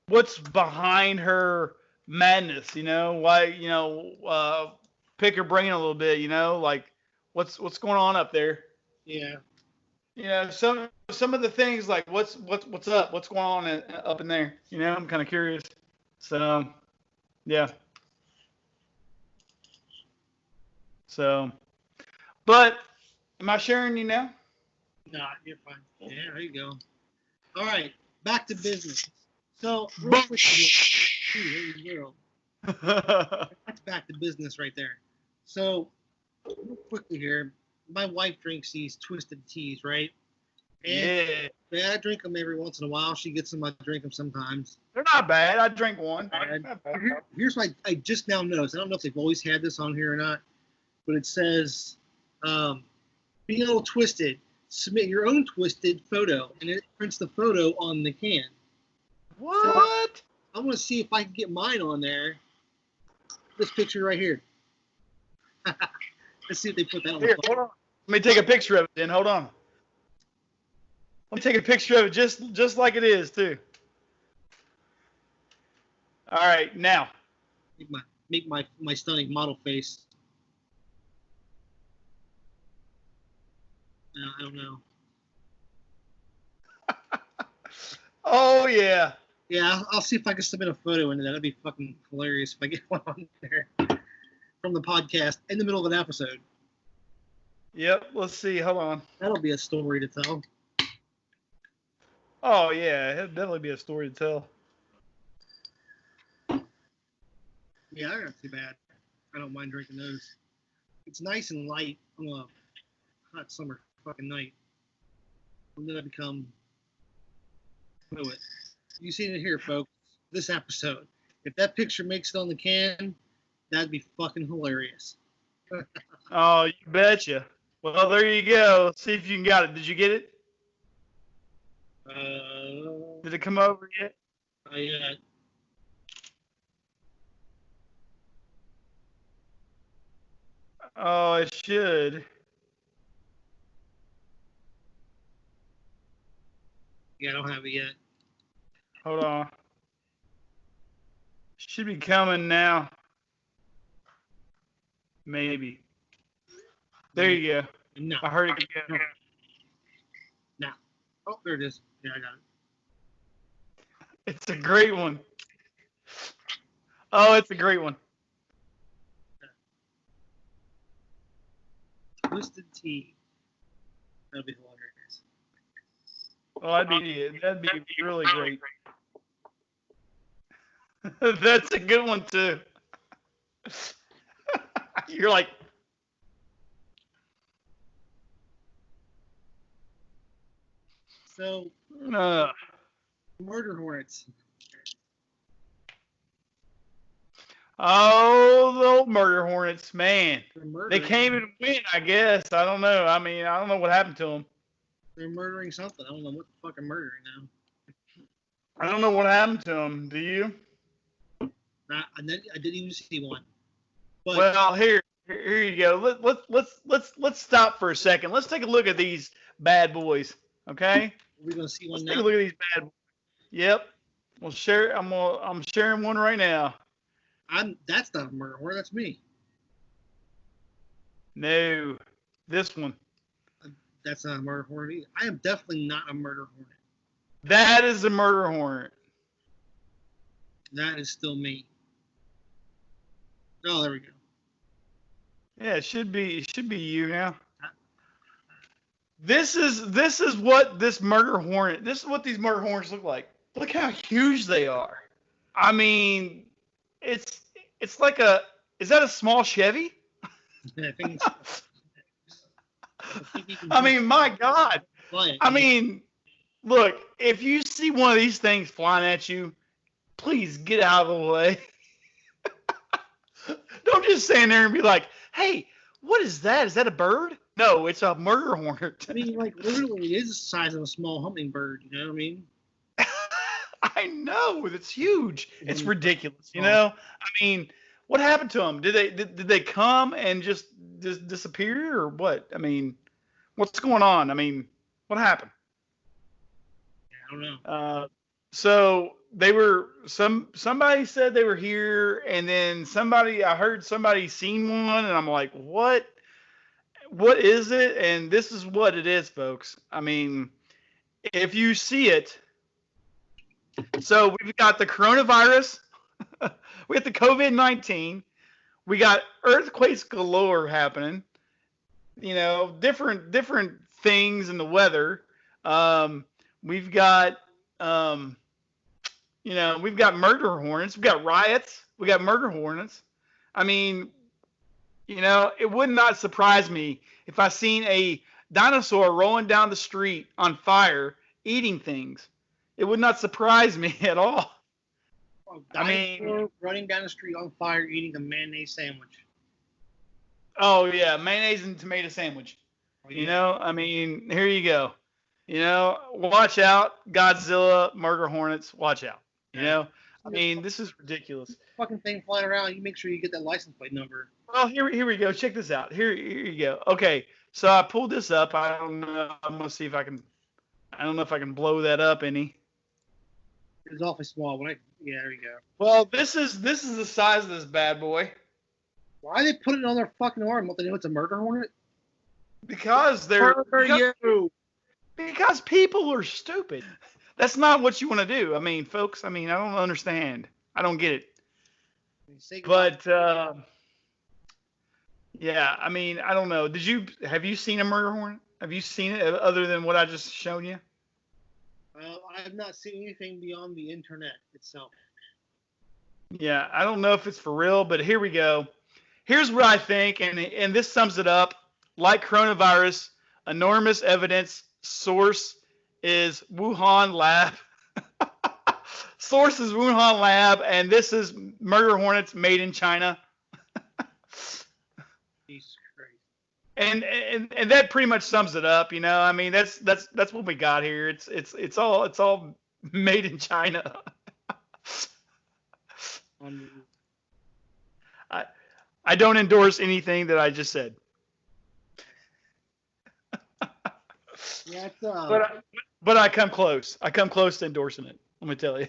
what's behind her madness, why, pick her brain a little bit, like what's going on up there. Yeah. Some of the things like what's up, what's going on up in there, I'm kind of curious. So, yeah. So, but am I sharing you now? No, you're fine. Yeah, there you go. All right, back to business. So, that's back to business right there. So, real quickly here, my wife drinks these twisted teas, right? And I drink them every once in a while. She gets them, I drink them sometimes. They're not bad. I drink one. Here's what I just now noticed. I don't know if they've always had this on here or not, but it says, being a little twisted, submit your own twisted photo, and it prints the photo on the can. What? So I want to see if I can get mine on there. This picture right here. Let's see if they put that on here, the phone. hold on. Let me take a picture of it then. Hold on. Let me take a picture of it just like it is, too. All right, now. Make my stunning model face. I don't know. Oh, yeah. Yeah, I'll see if I can submit a photo into that. That'd be fucking hilarious if I get one on there from the podcast in the middle of an episode. Yep, let's see. Hold on. That'll be a story to tell. Oh, yeah, it'll definitely be a story to tell. Yeah, they're not too bad. I don't mind drinking those. It's nice and light on a hot summer fucking night. I'm gonna become poet. You seen it here, folks. This episode. If that picture makes it on the can, that'd be fucking hilarious. Oh, you betcha. Well, there you go. See if you got it. Did you get it? Did it come over yet? Yeah. Oh, it should. Yeah, I don't have it yet. Hold on. Should be coming now. Maybe. There you go. No. I heard it go. No. Oh, there it is. Yeah, I got it. It's a great one. Oh, it's a great one. Twisted tea. That'd be hilarious. Oh, that'd be really great. That's a good one too. You're like, so Murder Hornets. Oh, the old Murder Hornets, man. They came and went, I guess. I don't know. I mean, I don't know what happened to them. They're murdering something. I don't know what the fuck I'm murdering now. I don't know what happened to him. Do you? I didn't even see one. But, well, here you go. Let's stop for a second. Let's take a look at these bad boys. Okay. We're gonna see one Let's now. take a look at these bad boys. Yep. We'll share. I'm sharing one right now. That's not a murder hornet. That's me. No, this one. That's not a murder hornet either. I am definitely not a murder hornet. That is a murder hornet. That is still me. Oh, there we go. Yeah, it should be you now. This is what this murder hornet. This is what these murder hornets look like. Look how huge they are. I mean, it's like a. Is that a small Chevy? I think I mean, my God. I mean, look, if you see one of these things flying at you, please get out of the way. Don't just stand there and be like, hey, what is that? Is that a bird? No, it's a murder hornet. I mean, like, literally, it is the size of a small hummingbird. You know what I mean? I know. It's huge. It's ridiculous. You know? I mean, what happened to them? Did they come and just disappear or what? I mean, what's going on? I mean, what happened? I don't know. So they were somebody said they were here, and then I heard somebody seen one, and I'm like, what is it? And this is what it is, folks. I mean, if you see it, so we've got the coronavirus, we got the COVID-19, we got earthquakes galore happening, you know, different things in the weather. We've got you know, we've got murder hornets, we've got riots, we got murder hornets. I mean, you know, it would not surprise me if I seen a dinosaur rolling down the street on fire, eating things. It would not surprise me at all. I mean, running down the street on fire, eating a mayonnaise sandwich. Oh yeah, mayonnaise and tomato sandwich. Oh, yeah. You know, I mean, here you go. You know, watch out, Godzilla, murder hornets. Watch out. You know, I mean, this is ridiculous. Fucking thing flying around. You make sure you get that license plate number. Well, here we go. Check this out. Here you go. Okay, so I pulled this up. I don't know. I'm gonna see if I can. I don't know if I can blow that up any. It's awfully small. Yeah, there you go. Well, this is the size of this bad boy. Why they put it on their fucking arm? What, they know it's a murder hornet? Because because people are stupid. That's not what you want to do. I mean, folks, I don't understand. I don't get it. But yeah, I mean, I don't know. Have you seen a murder hornet? Have you seen it other than what I just shown you? I have not seen anything beyond the internet itself. Yeah, I don't know if it's for real, but here we go. Here's what I think, and this sums it up. Like coronavirus, enormous evidence. Source is Wuhan lab. Source is Wuhan lab, and this is murder hornets made in China. Jesus Christ. And that pretty much sums it up, you know. I mean, that's what we got here. It's all made in China. I don't endorse anything that I just said. Yeah, but I come close. I come close to endorsing it. Let me tell you.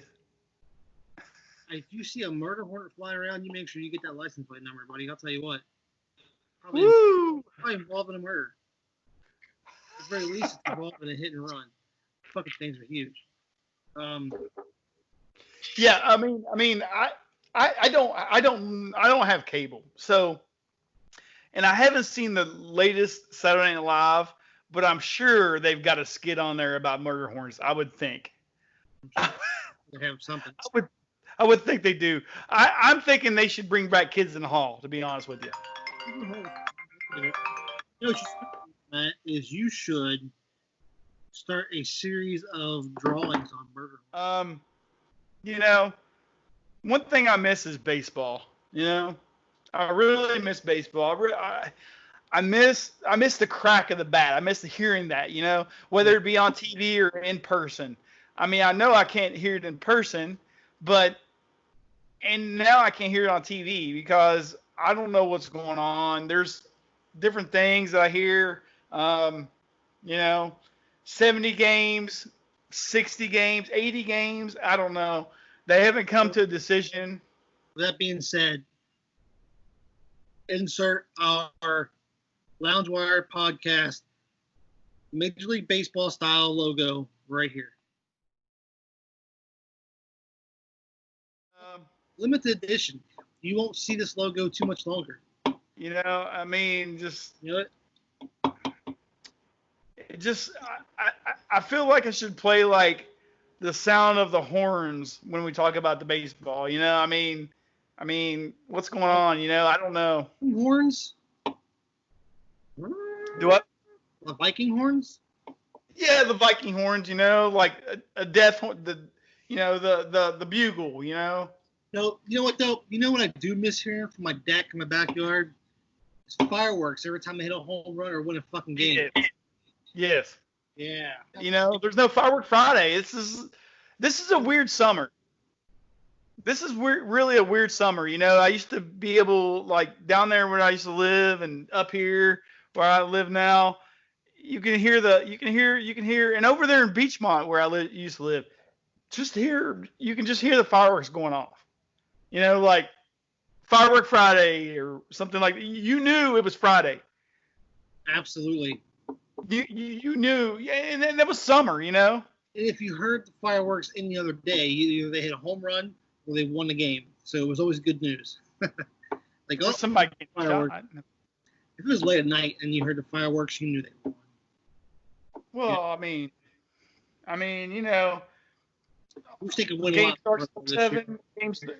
If you see a murder hornet flying around, you make sure you get that license plate number, buddy. I'll tell you what. Probably involved in a murder. At the very least, it's involved in a hit and run. Fucking things are huge. Yeah, I don't have cable, so, and I haven't seen the latest Saturday Night Live, but I'm sure they've got a skit on there about murder hornets. I would think. They have something. I would think they do. I'm thinking they should bring back Kids in the Hall, to be honest with you. You know what Matt, is you should start a series of drawings on murder. You know, one thing I miss is baseball. You know, I really miss baseball. I miss the crack of the bat. I miss hearing that. You know, whether it be on TV or in person. I mean, I know I can't hear it in person, and now I can't hear it on TV because I don't know what's going on. There's different things that I hear. You know, 70 games, 60 games, 80 games. I don't know. They haven't come to a decision. With that being said, insert our Loungewire podcast Major League Baseball style logo right here. Limited edition. You won't see this logo too much longer. You know, I mean, just You know what? I feel like I should play like the sound of the horns when we talk about the baseball. You know, I mean, what's going on? You know, I don't know. Horns? Do what? The Viking horns? Yeah, the Viking horns. You know, like a death horn. The bugle. You know. No, you know what though? You know what I do miss hearing from my deck in my backyard? It's fireworks every time I hit a home run or win a fucking game. Yes. Yeah. You know, there's no firework Friday. This is a weird summer. This is really a weird summer. You know, I used to be able, like down there where I used to live and up here where I live now, you can hear, and over there in Beachmont where I used to live, you can just hear the fireworks going off. You know, like Firework Friday or something like that. You knew it was Friday. Absolutely. You knew, yeah, and that was summer, you know. And if you heard the fireworks any other day, either they hit a home run or they won the game. So it was always good news. Like, oh, somebody fireworks. Shot. If it was late at night and you heard the fireworks, you knew they won. Well, Yeah. I mean, you know, game starts at 7.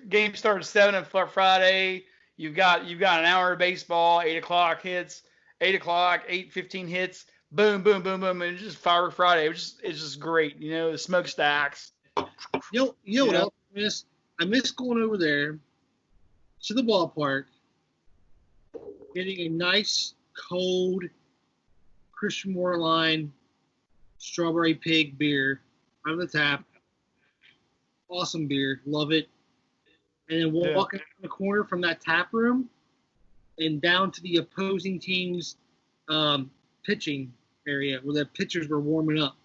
Game starts at 7 on Friday. You've got an hour of baseball. 8 o'clock hits. 8 o'clock. 8:15 hits. Boom, boom, boom, boom, and it's just Firework Friday. It's just great. You know, the smokestacks. You know what else I miss? I miss going over there to the ballpark, getting a nice, cold Christian Moorline Strawberry Pig beer out of the tap. Awesome beer. Love it. And then walking in the corner from that tap room and down to the opposing team's pitching area where the pitchers were warming up.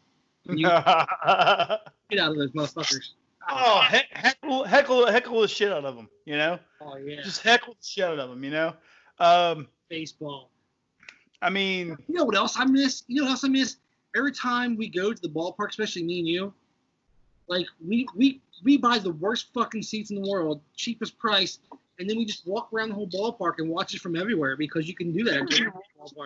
And you get out of those motherfuckers. Oh, heckle the shit out of them, you know? Oh, yeah. Just heckle the shit out of them, you know? Baseball. I mean... You know what else I miss? Every time we go to the ballpark, especially me and you, like, we buy the worst fucking seats in the world, cheapest price, and then we just walk around the whole ballpark and watch it from everywhere because you can do that.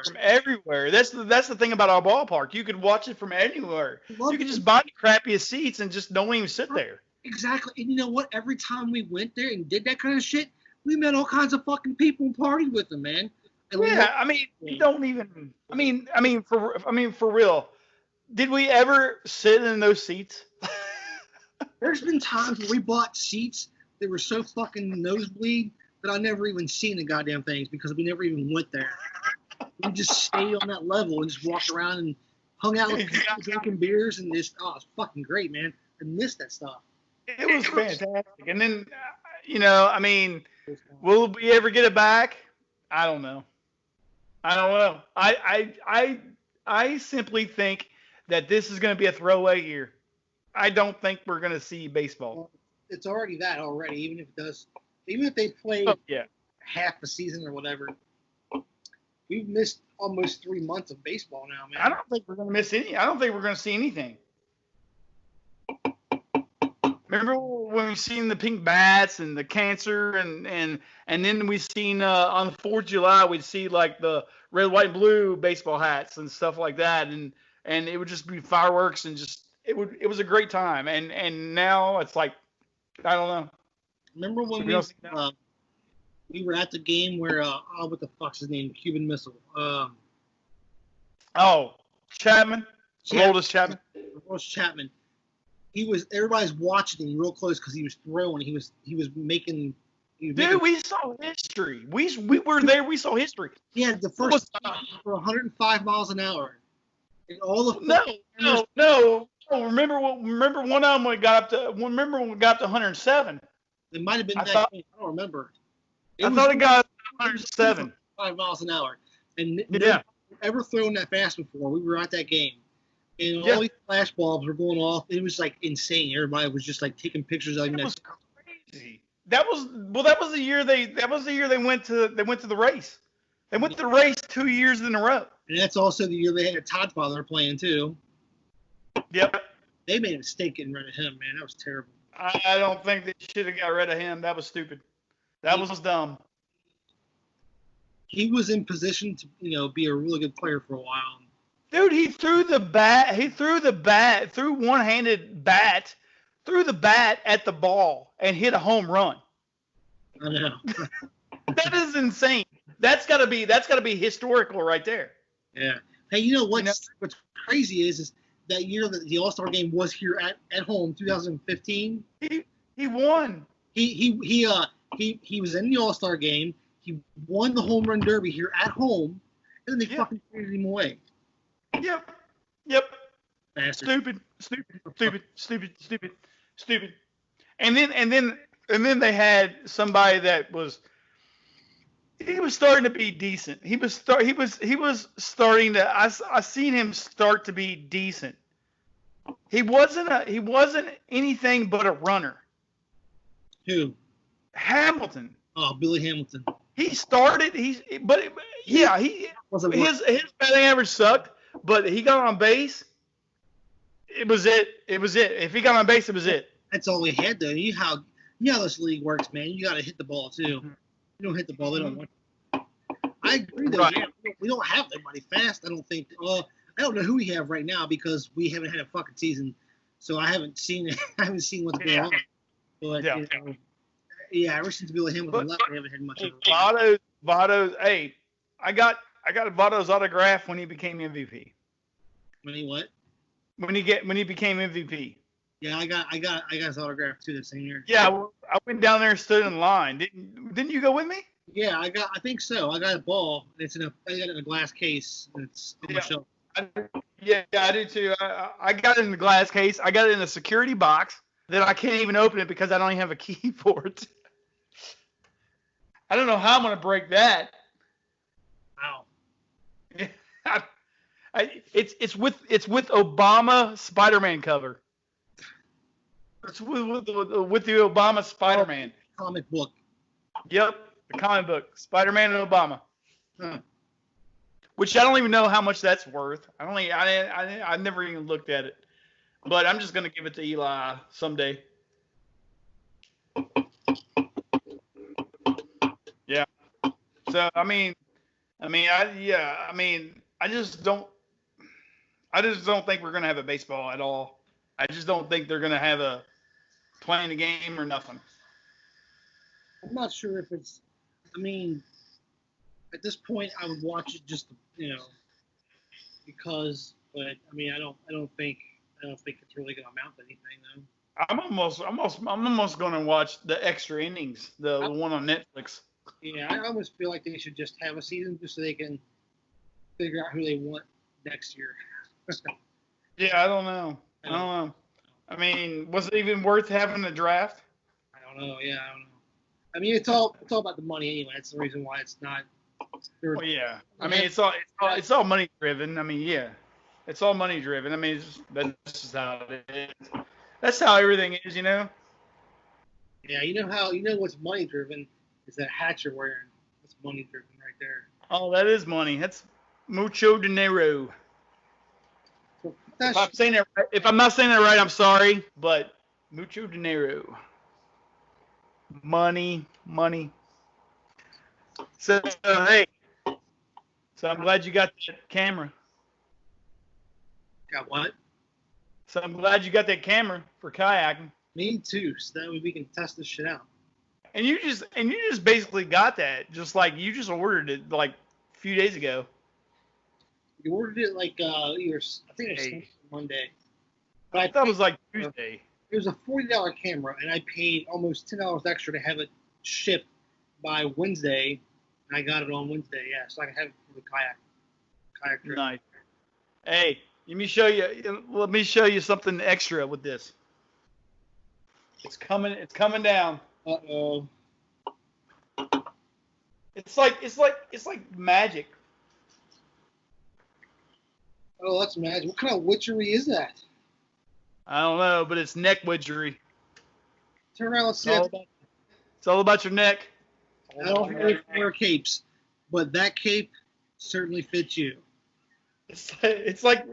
From everywhere. That's the thing about our ballpark. You could watch it from anywhere. You could just buy the crappiest seats and just don't even sit there. Exactly. And you know what? Every time we went there and did that kind of shit, we met all kinds of fucking people and partied with them, man. And yeah, I mean, you don't even. I mean, for real. Did we ever sit in those seats? There's been times where we bought seats that were so fucking nosebleed that I never even seen the goddamn things because we never even went there. We just stayed on that level and just walked around and hung out with people drinking beers and just, it's fucking great, man. I miss that stuff. It was fantastic. And then, you know, I mean, will we ever get it back? I don't know. I simply think that this is going to be a throwaway year. I don't think we're going to see baseball. Well, it's already that already, even if they play half the season or whatever. We've missed almost 3 months of baseball now, man. I don't think we're going to miss any. I don't think we're going to see anything. Remember when we seen the pink bats and the cancer and then we seen on the 4th of July we'd see like the red, white, and blue baseball hats and stuff like that and it would just be fireworks and just it was a great time and now it's like I don't know. Remember when we were at the game where what the fuck's his name? Cuban Missile. Chapman. Oldest Chapman. Chapman. Everybody's watching him real close because he was throwing. He was making. Dude, we saw history. We were there. We saw history. Yeah, the first for 105 miles an hour. And all the no. remember one of them when we got up to 107. It might have been I that thought- game. I don't remember. I thought it got up to 107. 5 miles an hour. And Yeah. ever thrown that fast before. We were at that game. And Yeah. all these flash bulbs were going off. It was like insane. Everybody was just like taking pictures of That was crazy. That was the year they went to the race. They went to the race 2 years in a row. And that's also the year they had a Todd father playing too. Yep. They made a mistake getting rid of him, man. That was terrible. I don't think they should have got rid of him. That was stupid. That was dumb. He was in position to, be a really good player for a while. Dude, he threw one-handed bat, threw the bat at the ball and hit a home run. I know. That is insane. That's gotta be historical right there. Yeah. Hey, what's crazy is that year that the All-Star game was here at home, 2015. He won. He was in the All-Star game. He won the home run derby here at home, and then they fucking traded him away. Yep. Bastard. Stupid. And then they had somebody that was starting to be decent. He was starting to. I seen him start to be decent. He wasn't anything but a runner. Who? Hamilton. Oh, Billy Hamilton. He started. His batting average sucked, but he got on base. It was it. If he got on base, it was it. That's all we had, though. You know how this league works, man. You got to hit the ball too. You don't hit the ball, they don't want. I agree, though. Right. Yeah, we don't have anybody fast. I don't think. I don't know who we have right now because we haven't had a fucking season, so I haven't seen what's going on. But ever since Billy Hamilton left, we haven't had much of a Votto's. Hey, I got Votto's autograph when he became MVP. When he what? When he became MVP. Yeah, I got his autograph too the same year. Yeah, I went down there and stood in line. Didn't you go with me? Yeah, I think so. I got a ball. I got it in a glass case. It's on my shelf. I do too. I got it in the glass case. I got it in a security box that I can't even open it because I don't even have a key for it. I don't know how I'm gonna break that. Wow. It's with Obama Spider-Man cover. It's with the Obama Spider-Man comic book. Yep, the comic book Spider-Man and Obama. Huh. Which I don't even know how much that's worth. I never even looked at it, but I'm just gonna give it to Eli someday. Yeah. So I just don't think we're gonna have a baseball at all. I just don't think they're gonna have a playing a game or nothing. I'm not sure if it's. At this point, I would watch it just because. But I don't think it's really gonna amount to anything though. I'm almost gonna watch the extra innings, the one on Netflix. Yeah, I almost feel like they should just have a season just so they can figure out who they want next year. Yeah, I don't know. Was it even worth having a draft? I don't know. Yeah, I don't know. It's all about the money anyway. That's the reason why it's not. Well, yeah. It's all money driven. It's all money driven. That's just how it is. That's how everything is, Yeah, what's money driven is that hat you're wearing. That's money driven right there. Oh, that is money. That's mucho dinero. If I'm not saying that right, I'm sorry, but mucho dinero. Money. So hey, I'm glad you got that camera. Got what? So I'm glad you got that camera for kayaking. Me too. So that way we can test this shit out. And you just basically got that, just like you just ordered it like a few days ago. You ordered it like I think it was Monday. But I thought it was like Tuesday. It was a $40 camera, and I paid almost $10 extra to have it shipped by Wednesday. And I got it on Wednesday, yeah, so I can have it for the kayak trip. Nice. Hey, Let me show you. Let me show you something extra with this. It's coming. It's coming down. Uh-oh. It's like magic. Oh, that's magic. What kind of witchery is that? I don't know, but it's neck witchery. Turn around, let's see. It's all about your neck. I don't wear capes, but that cape certainly fits you. It's like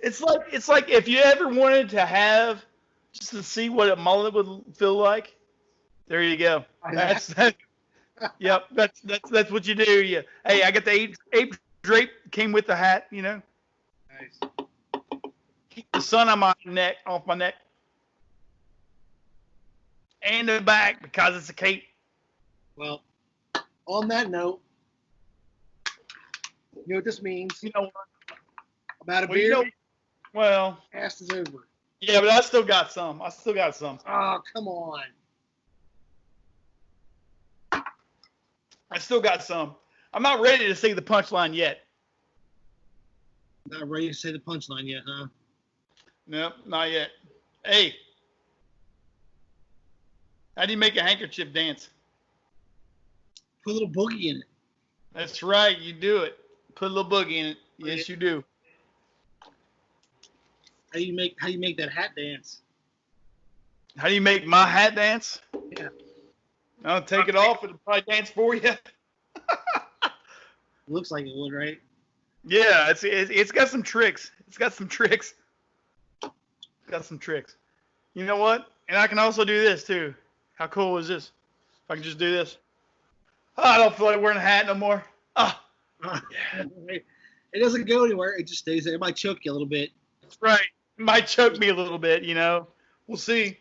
if you ever wanted to have just to see what a mullet would feel like. There you go. Yep. That's what you do. Hey, I got the ape drape came with the hat. You know. Nice. Keep the sun on my neck, off my neck, and the back because it's a cape. Well, on that note, you know what this means? You know what? About a beer. Well, Cast is over. Yeah, but I still got some. Oh, come on. I still got some. I'm not ready to say the punchline yet. Not ready to say the punchline yet, huh? Nope, not yet. Hey, how do you make a handkerchief dance? Put a little boogie in it. That's right, you do it. Put a little boogie in it. Yes, you do. How do you make that hat dance? How do you make my hat dance? Yeah. I'll take it off. It'll probably dance for you. Looks like it would, right? Yeah, it's got some tricks. It's got some tricks. You know what? And I can also do this too. How cool is this? If I can just do this. Oh, I don't feel like wearing a hat no more. Ah. It doesn't go anywhere. It just stays there. It might choke you a little bit. That's right. It might choke me a little bit, you know. We'll see.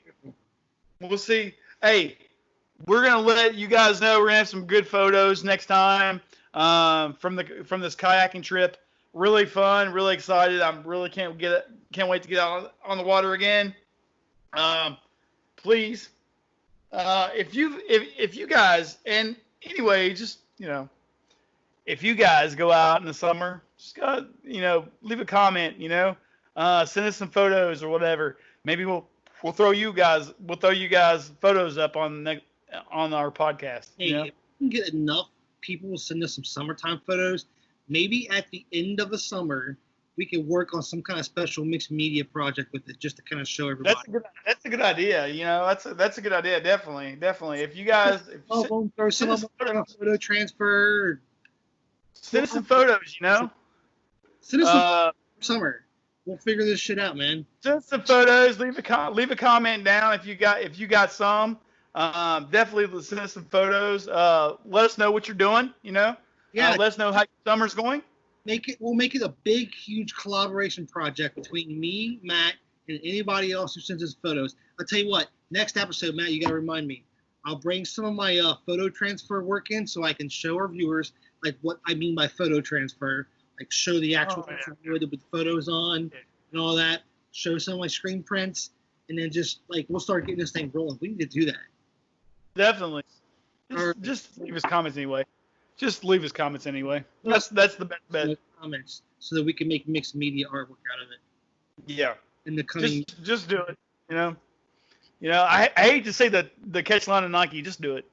Hey, we're gonna let you guys know we're gonna have some good photos next time from this kayaking trip. Really fun, really excited. I'm really can't wait to get out on the water again. Please, if you guys, and anyway, just if you guys go out in the summer, just go, leave a comment, send us some photos or whatever. Maybe we'll throw you guys photos up on our podcast. Hey, if we can get enough people to send us some summertime photos, maybe at the end of the summer we can work on some kind of special mixed media project with it, just to kind of show everybody. That's a good idea. That's a good idea. Definitely. If you guys, throw some photo transfer. Send us some photos. Send us some summer. We'll figure this shit out, man. Send us some photos. Leave a comment down if you got some. Definitely send us some photos. Let us know what you're doing. Yeah. Let us know how your summer's going. We'll make it a big, huge collaboration project between me, Matt, and anybody else who sends us photos. I'll tell you what. Next episode, Matt, you got to remind me. I'll bring some of my photo transfer work in so I can show our viewers like what I mean by photo transfer. Like show the actual with photos on and all that. Show some of my screen prints, and then just we'll start getting this thing rolling. We need to do that. Definitely. Just leave us comments anyway. That's the best bet. Comments so that we can make mixed media artwork out of it. Yeah. In the coming. Just do it. I hate to say the catch line of Nike. Just do it.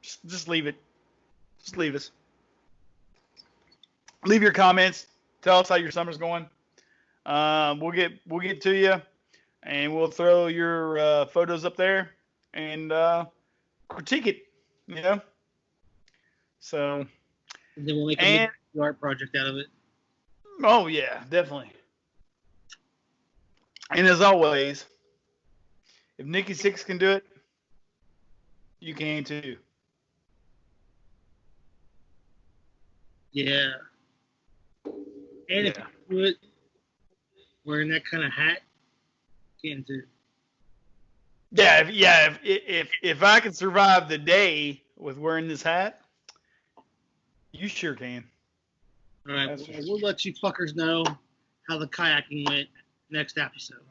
Just leave it. Just leave us. Leave your comments. Tell us how your summer's going. We'll get to you, and we'll throw your photos up there and critique it. So. And then we'll make a art project out of it. Oh yeah, definitely. And as always, if Nikki Six can do it, you can too. Yeah. And if you do it wearing that kind of hat, you can too. Yeah, if I can survive the day with wearing this hat, you sure can. All right, we'll let you fuckers know how the kayaking went next episode.